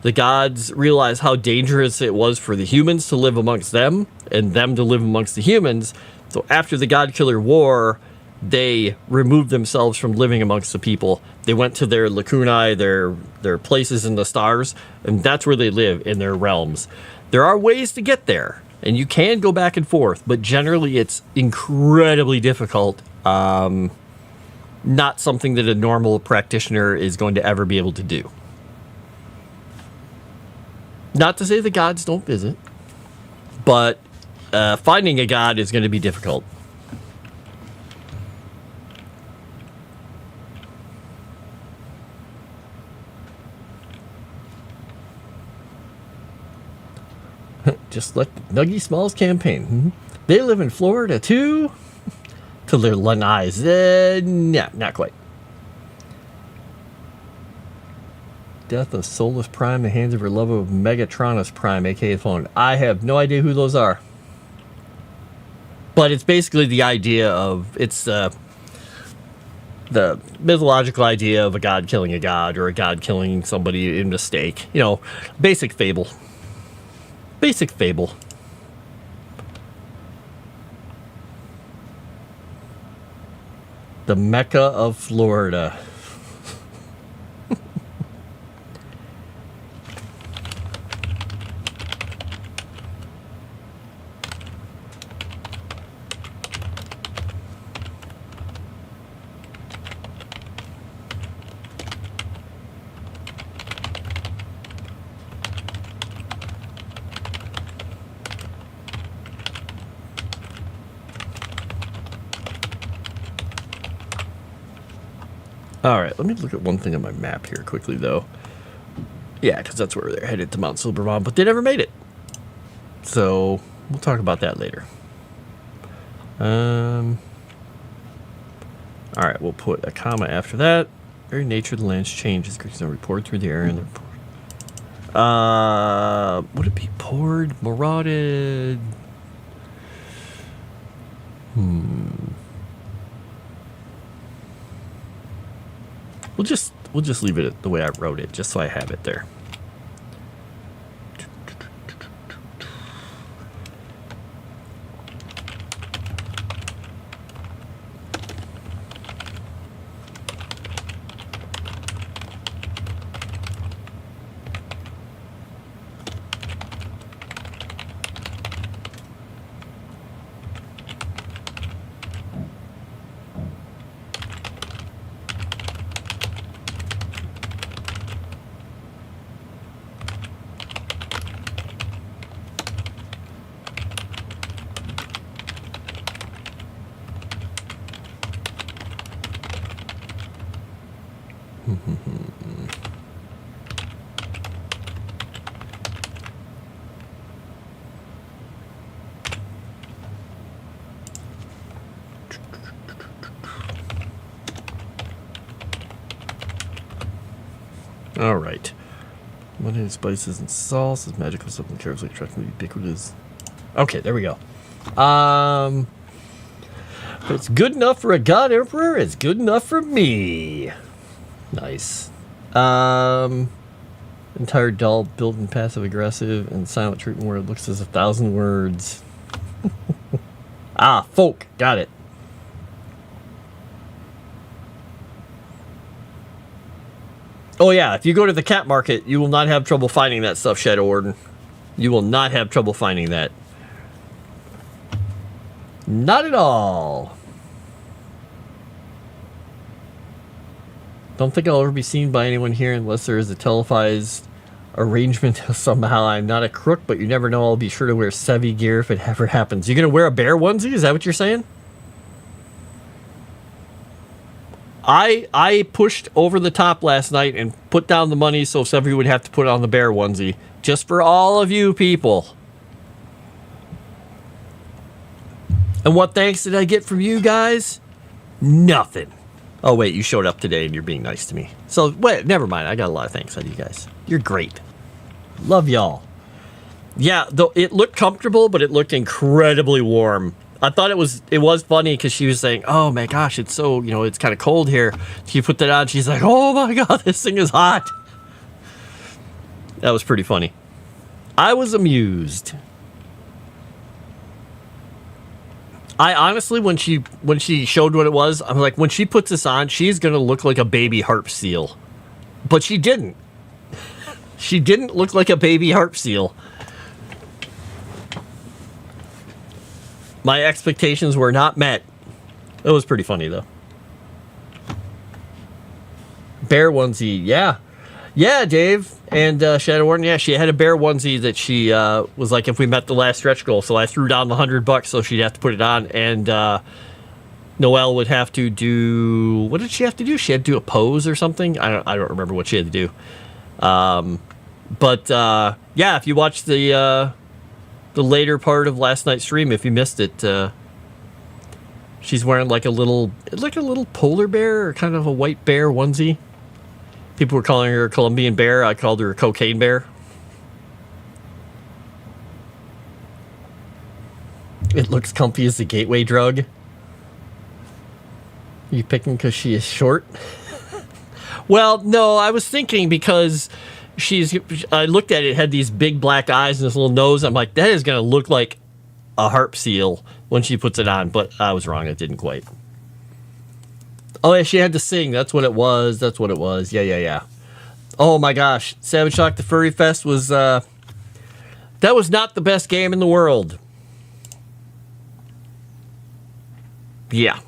the gods realized how dangerous it was for the humans to live amongst them and them to live amongst the humans. So after the God Killer War, they removed themselves from living amongst the people. They went to their lacunae, their places in the stars, and that's where they live, in their realms. There are ways to get there, and you can go back and forth, but generally it's incredibly difficult. Not something that a normal practitioner is going to ever be able to do. Not to say the gods don't visit, but finding a god is going to be difficult. Just like the Nuggy Smalls campaign. They live in Florida too. To their lanais. No, not quite. Death of Solus Prime, the hands of her love of Megatronus Prime, aka phone. I have no idea who those are. But it's basically the idea of, it's the mythological idea of a god killing a god, or a god killing somebody in mistake. You know, basic fable. Basic fable. The Mecca of Florida. All right, let me look at one thing on my map here quickly, though. Yeah, because that's where they're headed, to Mount Silverbomb, but they never made it. So we'll talk about that later. All right, we'll put a comma after that. Very nature of the land's changes. Creatures report through the air and would it be poured, marauded? We'll just leave it the way I wrote it, just so I have it there. All right. What is spices and salts? Is magical something carefully attracting ubiquitous? Okay, there we go. If it's good enough for a god emperor, it's good enough for me. Nice. Entire doll built in passive aggressive and silent treatment where it looks as 1,000 words. Folk. Got it. Oh yeah, if you go to the cat market, you will not have trouble finding that stuff, Shadow Warden. You will not have trouble finding that. Not at all. Don't think I'll ever be seen by anyone here unless there is a televised arrangement somehow. I'm not a crook, but you never know. I'll be sure to wear Sevi gear if it ever happens. You gonna wear a bear onesie? Is that what you're saying? I pushed over the top last night and put down the money so Sevi would have to put on the bear onesie. Just for all of you people. And what thanks did I get from you guys? Nothing. Oh, wait, you showed up today and you're being nice to me. So, wait, never mind. I got a lot of thanks out of you guys. You're great. Love y'all. Yeah, though it looked comfortable, but it looked incredibly warm. I thought it was funny because she was saying, oh my gosh, it's so, it's kind of cold here. She put that on. She's like, oh my God, this thing is hot. That was pretty funny. I was amused. I honestly, when she showed what it was, I'm like, when she puts this on, she's going to look like a baby harp seal. But she didn't. She didn't look like a baby harp seal. My expectations were not met. It was pretty funny, though. Bear onesie, yeah. Yeah, Dave and Shadow Warden, yeah, she had a bear onesie that she was like, if we met the last stretch goal, so I threw down the $100 so she'd have to put it on, and Noelle would have to do, what did she have to do? She had to do a pose or something? I don't remember what she had to do. But yeah, if you watch the later part of last night's stream, if you missed it, She's wearing like a little polar bear or kind of a white bear onesie. People were calling her a Colombian bear. I called her a cocaine bear. It looks comfy as a gateway drug. Are you picking because she is short? Well, no, I was thinking because I looked at it, it had these big black eyes and this little nose. I'm like, that is going to look like a harp seal when she puts it on. But I was wrong. It didn't quite. Oh, yeah, she had to sing. That's what it was. Yeah. Oh, my gosh. Savage Shock the Furry Fest was... that was not the best game in the world. Yeah.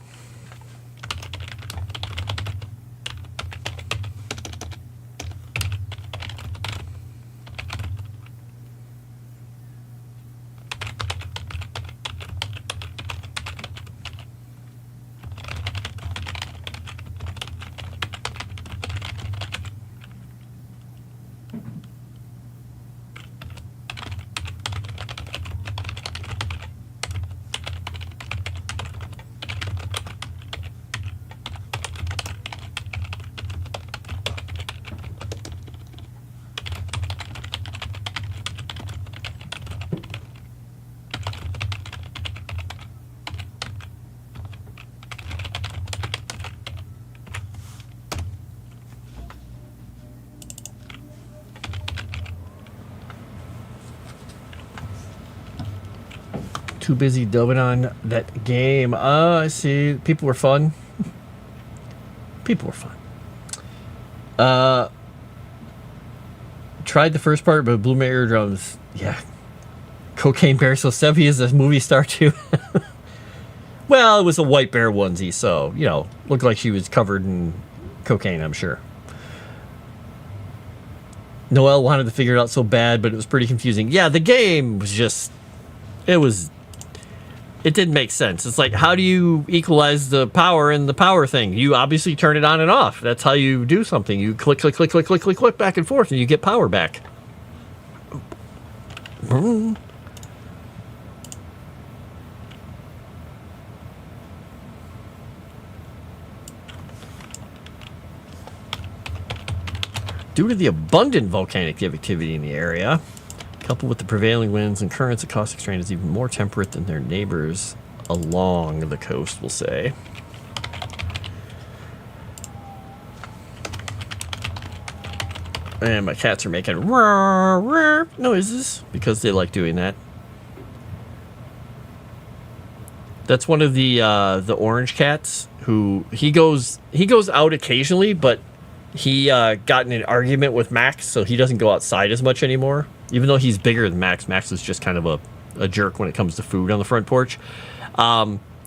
Too busy dubbing on that game. I see. People were fun. Tried the first part, but blew my eardrums. Yeah. Cocaine Bear. So Sevi is a movie star too. Well, it was a white bear onesie, so, looked like she was covered in cocaine, I'm sure. Noelle wanted to figure it out so bad, but it was pretty confusing. Yeah, the game was just... It didn't make sense. It's like, how do you equalize the power in the power thing? You obviously turn it on and off. That's how you do something. You click back and forth, and you get power back. Due to the abundant volcanic activity in the area, coupled with the prevailing winds and currents, the caustic strain is even more temperate than their neighbors along the coast, we'll say. And my cats are making noises because they like doing that. That's one of the orange cats who he goes out occasionally, but he got in an argument with Max, so he doesn't go outside as much anymore. Even though he's bigger than Max, Max is just kind of a jerk when it comes to food on the front porch.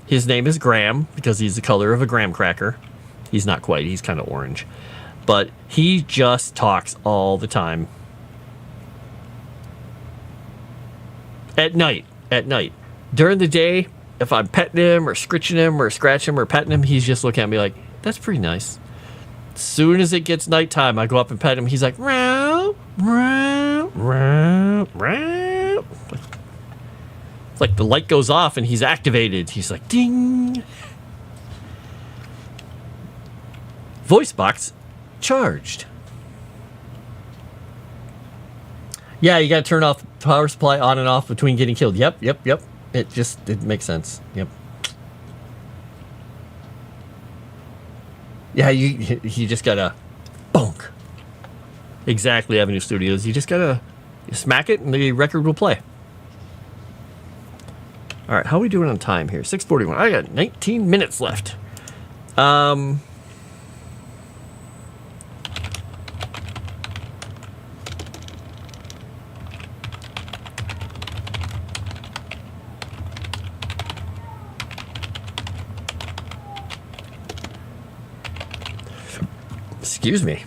His name is Graham because he's the color of a graham cracker. He's not quite. He's kind of orange. But he just talks all the time. At night. During the day, if I'm petting him or scritching him or scratching him or petting him, he's just looking at me like, that's pretty nice. As soon as it gets nighttime, I go up and pet him. He's like, meow, meow, meow, meow. It's like the light goes off and he's activated. He's like, ding. Voice box charged. Yeah, you got to turn off power supply on and off between getting killed. Yep. It makes sense. Yep. Yeah, you just gotta bonk. Exactly, Avenue Studios. You just gotta smack it and the record will play. All right, how are we doing on time here? 6:41. I got 19 minutes left. Excuse me.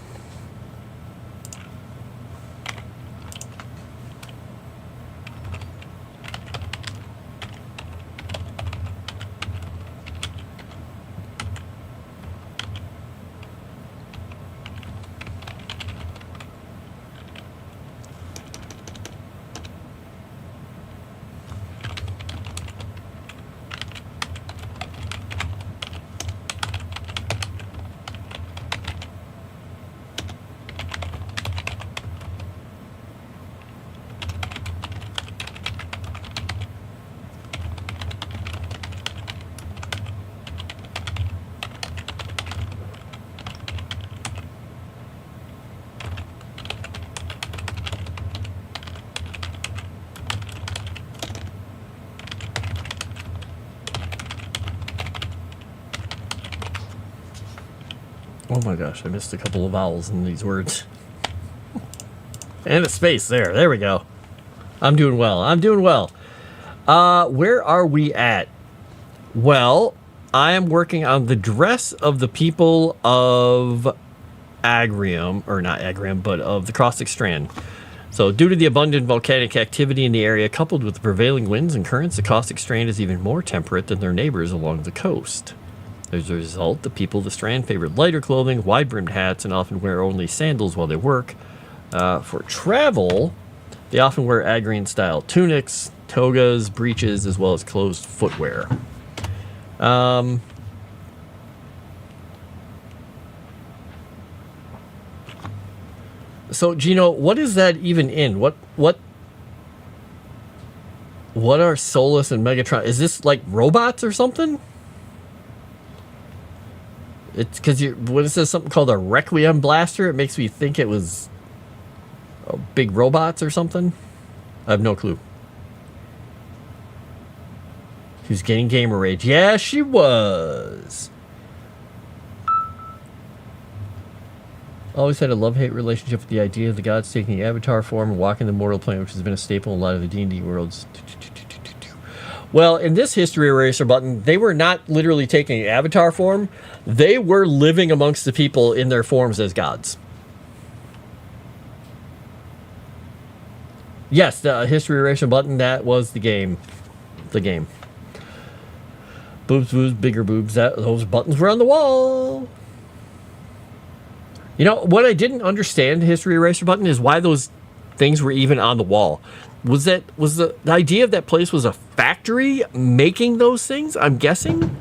Oh my gosh, I missed a couple of vowels in these words. And a space there. There we go. I'm doing well. Where are we at? Well, I am working on the dress of the people of Agrium, or not Agrium, but of the Caustic Strand. So due to the abundant volcanic activity in the area, coupled with the prevailing winds and currents, the Caustic Strand is even more temperate than their neighbors along the coast. As a result, the people of the Strand favored lighter clothing, wide-brimmed hats, and often wear only sandals while they work. For travel, they often wear Agrian-style tunics, togas, breeches, as well as closed footwear. So, Gino, what is that even in? What are Solus and Megatron? Is this like robots or something? It's because when it says something called a Requiem Blaster, it makes me think it was big robots or something. I have no clue. She was getting gamer rage. Yeah, she was. Always had a love-hate relationship with the idea of the gods taking the avatar form and walking the mortal plane, which has been a staple in a lot of the D&D worlds. Well, in this History Eraser button, they were not literally taking avatar form. They were living amongst the people in their forms as gods. Yes, the History Eraser button, that was the game. Boobs, bigger boobs. Those buttons were on the wall. You know, what I didn't understand, History Eraser button, is why those things were even on the wall. Was the idea of that place was a factory making those things? I'm guessing.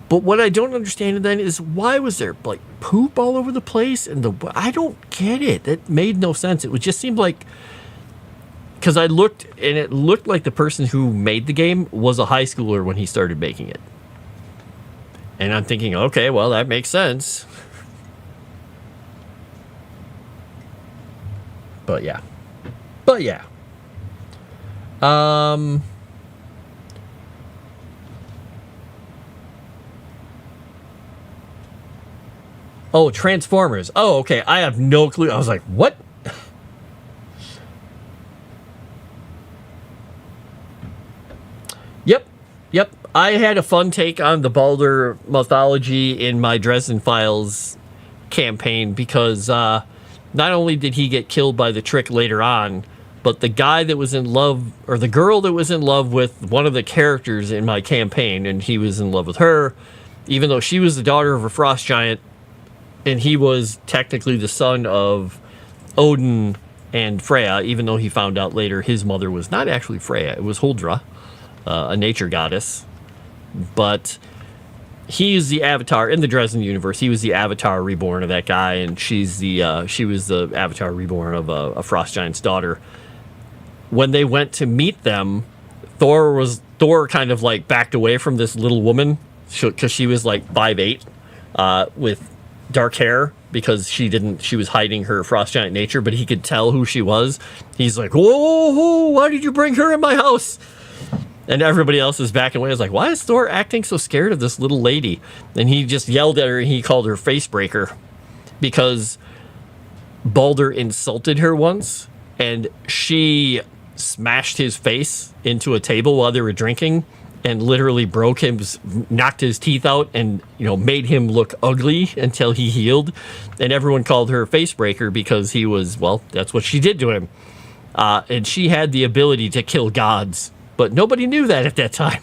But what I don't understand then is why was there like poop all over the place? I don't get it. It made no sense. It just seemed like, because I looked and it looked like the person who made the game was a high schooler when he started making it. And I'm thinking, okay, well, that makes sense. But yeah. Oh, Transformers. Oh, okay. I have no clue. I was like, what? Yep. I had a fun take on the Baldur mythology in my Dresden Files campaign because not only did he get killed by the trick later on, but the guy that was in love, or the girl that was in love with one of the characters in my campaign, and he was in love with her, even though she was the daughter of a frost giant, and he was technically the son of Odin and Freya, even though he found out later his mother was not actually Freya, it was Huldra, a nature goddess. But he is the avatar in the Dresden universe. He was the avatar reborn of that guy, and she was the avatar reborn of a frost giant's daughter. When they went to meet them, Thor kind of like backed away from this little woman because she was like 5'8", with dark hair, because she was hiding her frost giant nature, but he could tell who she was. He's like, whoa, why did you bring her in my house? And everybody else is backing away. I was like, why is Thor acting so scared of this little lady? And he just yelled at her and he called her Facebreaker because Baldur insulted her once and she smashed his face into a table while they were drinking and literally knocked his teeth out and, made him look ugly until he healed. And everyone called her Facebreaker because he was, well, that's what she did to him. And she had the ability to kill gods. But nobody knew that at that time.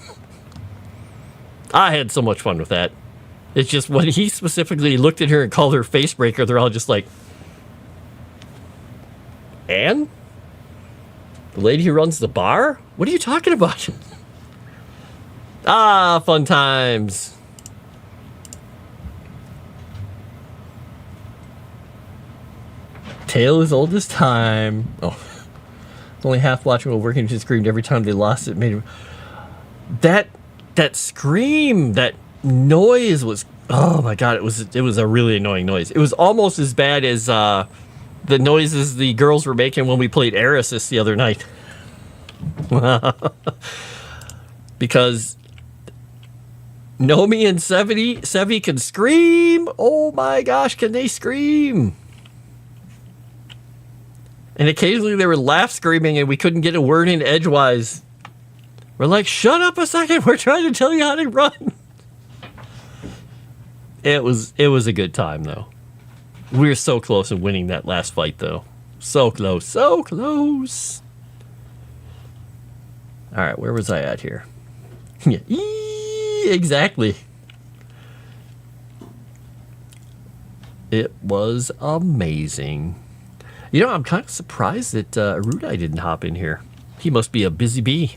I had so much fun with that. It's just when he specifically looked at her and called her Facebreaker, they're all just like, Anne? The lady who runs the bar? What are you talking about? Fun times. Tale as old as time. Oh. Only half watching while working, just screamed every time they lost it. Made him that scream, that noise was, oh my god, it was a really annoying noise. It was almost as bad as the noises the girls were making when we played Erisys the other night. Because Nomi and Sevi can scream. Oh my gosh, can they scream? And occasionally they would laugh screaming and we couldn't get a word in edgewise. We're like, shut up a second. We're trying to tell you how to run. It was a good time, though. We were so close to winning that last fight, though. So close, so close. All right, where was I at here? Yeah, exactly. It was amazing. You know, I'm kind of surprised that Erudi didn't hop in here. He must be a busy bee.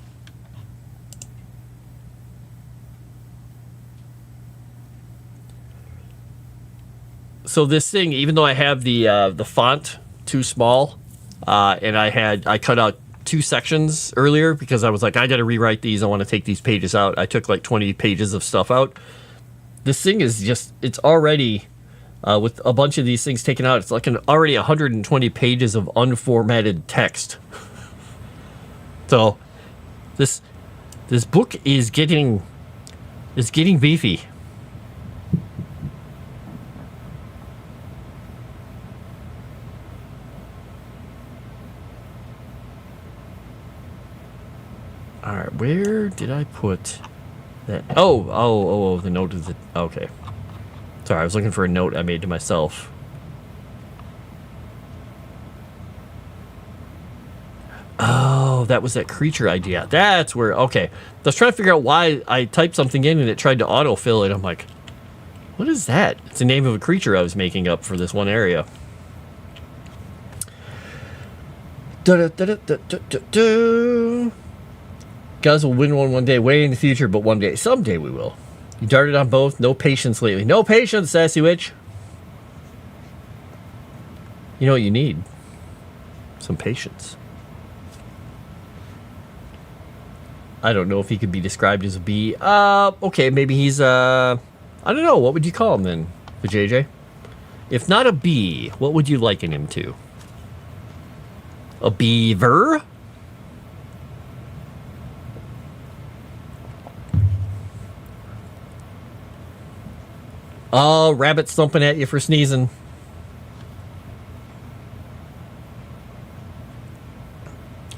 So this thing, even though I have the font too small, and I cut out 2 sections earlier because I was like, I got to rewrite these. I want to take these pages out. I took like 20 pages of stuff out. This thing is just, it's already, with a bunch of these things taken out, it's like already 120 pages of unformatted text. So this book is getting beefy. All right, where did I put that? Oh, the note is the, okay. Sorry, I was looking for a note I made to myself. Oh, that was that creature idea. That's where, okay. I was trying to figure out why I typed something in and it tried to autofill it. I'm like, what is that? It's the name of a creature I was making up for this one area. Guys will win one day, way in the future, but one day, someday we will. You darted on both. No patience lately. No patience, sassy witch. You know what you need? Some patience. I don't know if he could be described as a bee. Okay, maybe he's, I don't know. What would you call him then, the JJ? If not a bee, what would you liken him to? A beaver? Oh, rabbit thumping at you for sneezing.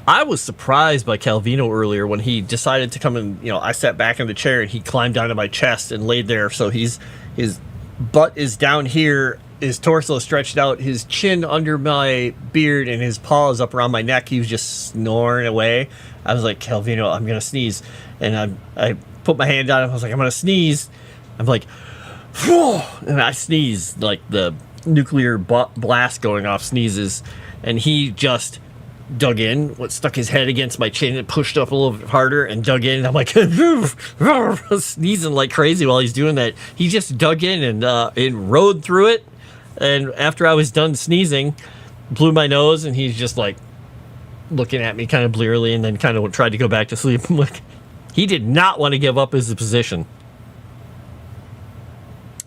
I was surprised by Calvino earlier when he decided to come and, I sat back in the chair and he climbed onto my chest and laid there. So his butt is down here, his torso stretched out, his chin under my beard, and his paws up around my neck. He was just snoring away. I was like, Calvino, I'm going to sneeze. And I put my hand on him. I was like, I'm going to sneeze. I'm like, and I sneezed, like the nuclear blast going off sneezes, and he just dug in, stuck his head against my chin and pushed up a little bit harder and dug in. And I'm like, sneezing like crazy while he's doing that. He just dug in and rode through it. And after I was done sneezing, blew my nose, and he's just like looking at me kind of blearily, and then kind of tried to go back to sleep. I'm like, he did not want to give up his position.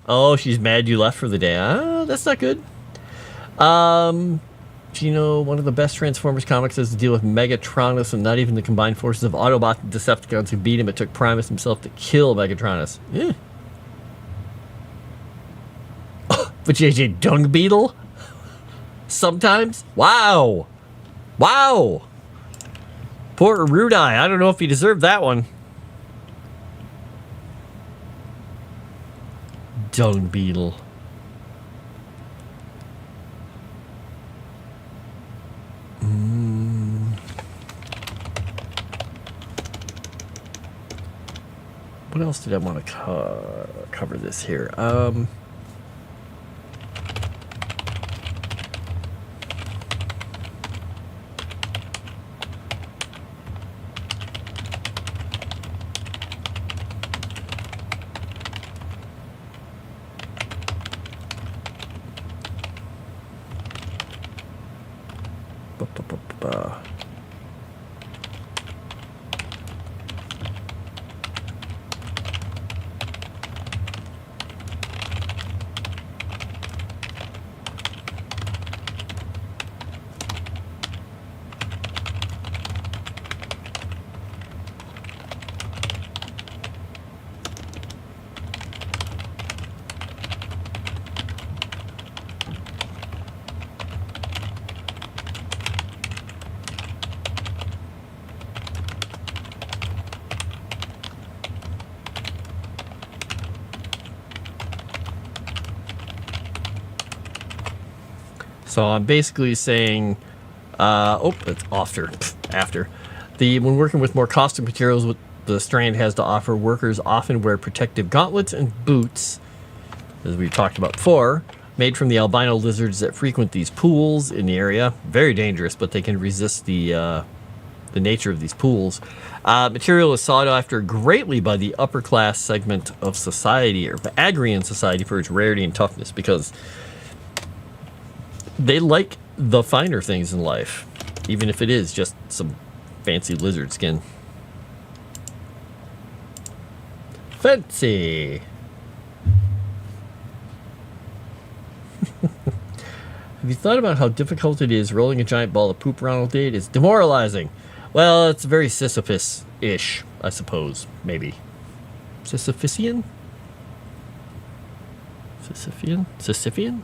Oh, she's mad you left for the day. That's not good. One of the best Transformers comics has to deal with Megatronus, and not even the combined forces of Autobots and Decepticons who beat him. It took Primus himself to kill Megatronus. Yeah. But JJ Dung Beetle? Sometimes? Wow. Poor Erudi. I don't know if he deserved that one. Dung Beetle. What else did I want to cover this here? So I'm basically saying, it's after. When working with more caustic materials, what the strand has to offer, workers often wear protective gauntlets and boots, as we've talked about before, made from the albino lizards that frequent these pools in the area. Very dangerous, but they can resist the nature of these pools. Material is sought after greatly by the upper class segment of society, or the Agrian society, for its rarity and toughness, because they like the finer things in life, even if it is just some fancy lizard skin. Fancy. Have you thought about how difficult it is rolling a giant ball of poop around all day? It is demoralizing. Well, it's very Sisyphus-ish, I suppose. Maybe. Sisyphusian? Sisyphean? Sisyphean?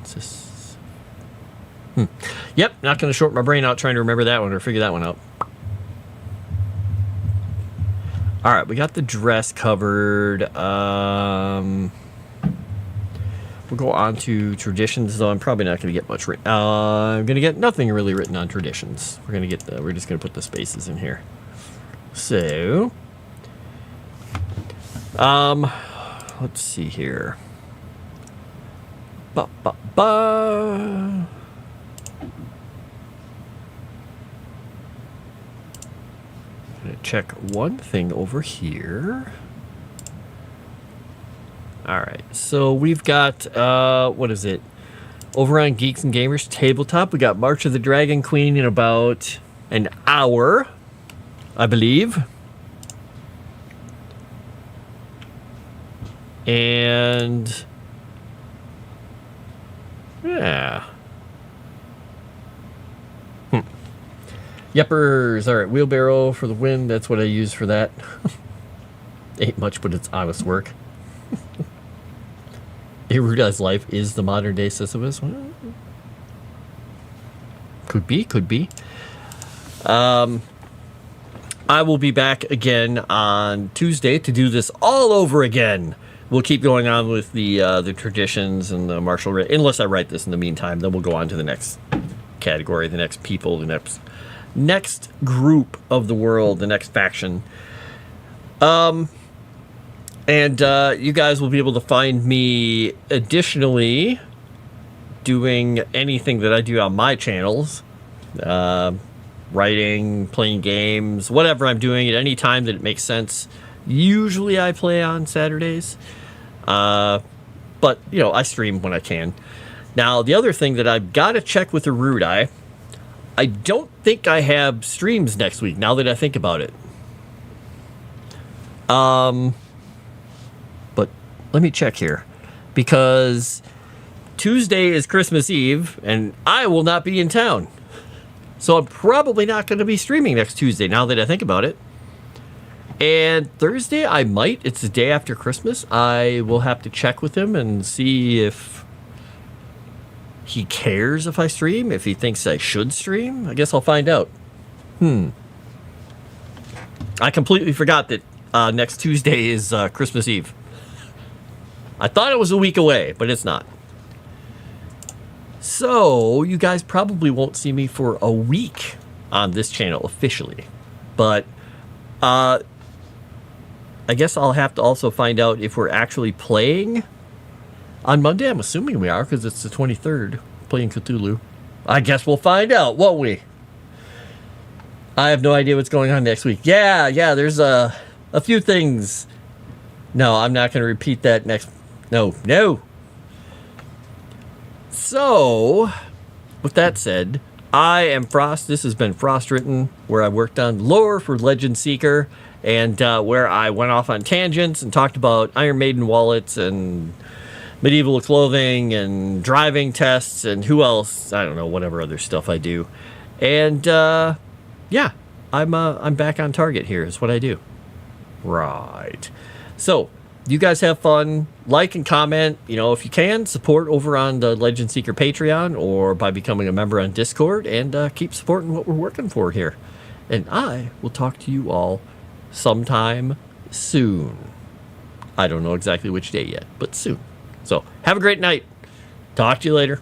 Yep, not going to short my brain out trying to remember that one or figure that one out. All right, we got the dress covered. We'll go on to traditions, though I'm probably not going to get much written. I'm going to get nothing really written on traditions. We're just going to put the spaces in here. So, let's see here. I'm going to check one thing over here. All right, so we've got, what is it? Over on Geeks and Gamers Tabletop, we got March of the Dragon Queen in about an hour, I believe. And, yeah. Yeppers, all right, wheelbarrow for the win. That's what I use for that. Ain't much, but it's honest work. Erudi's life is the modern day Sisyphus. Well, could be. I will be back again on Tuesday to do this all over again. We'll keep going on with the traditions and the martial unless I write this in the meantime. Then we'll go on to the next category, the next people, the next group of the world, the next faction. And you guys will be able to find me additionally doing anything that I do on my channels. Writing, playing games, whatever I'm doing at any time that it makes sense. Usually I play on Saturdays. But, I stream when I can. Now, the other thing that I've got to check with Erudi, I don't think I have streams next week, now that I think about it. But let me check here, because Tuesday is Christmas Eve, and I will not be in town. So I'm probably not going to be streaming next Tuesday, now that I think about it. And Thursday, I might. It's the day after Christmas. I will have to check with him and see if he cares if I stream, if he thinks I should stream. I guess I'll find out. I completely forgot that next Tuesday is Christmas Eve. I thought it was a week away, but it's not. So, you guys probably won't see me for a week on this channel officially. But, I guess I'll have to also find out if we're actually playing on Monday. I'm assuming we are, because it's the 23rd, playing Cthulhu. I guess we'll find out, won't we? I have no idea what's going on next week. Yeah, there's a few things. No, I'm not going to repeat that next. No. So, with that said, I am Frost. This has been Frost Written, where I worked on lore for Legend Seeker, and where I went off on tangents and talked about Iron Maiden wallets and medieval clothing and driving tests and who else, I don't know, whatever other stuff I do. And yeah, I'm back on target here is what I do. Right. So, you guys have fun. Like and comment. If you can, support over on the Legend Seeker Patreon or by becoming a member on Discord, and keep supporting what we're working for here. And I will talk to you all sometime soon. I don't know exactly which day yet, but soon. So, have a great night. Talk to you later.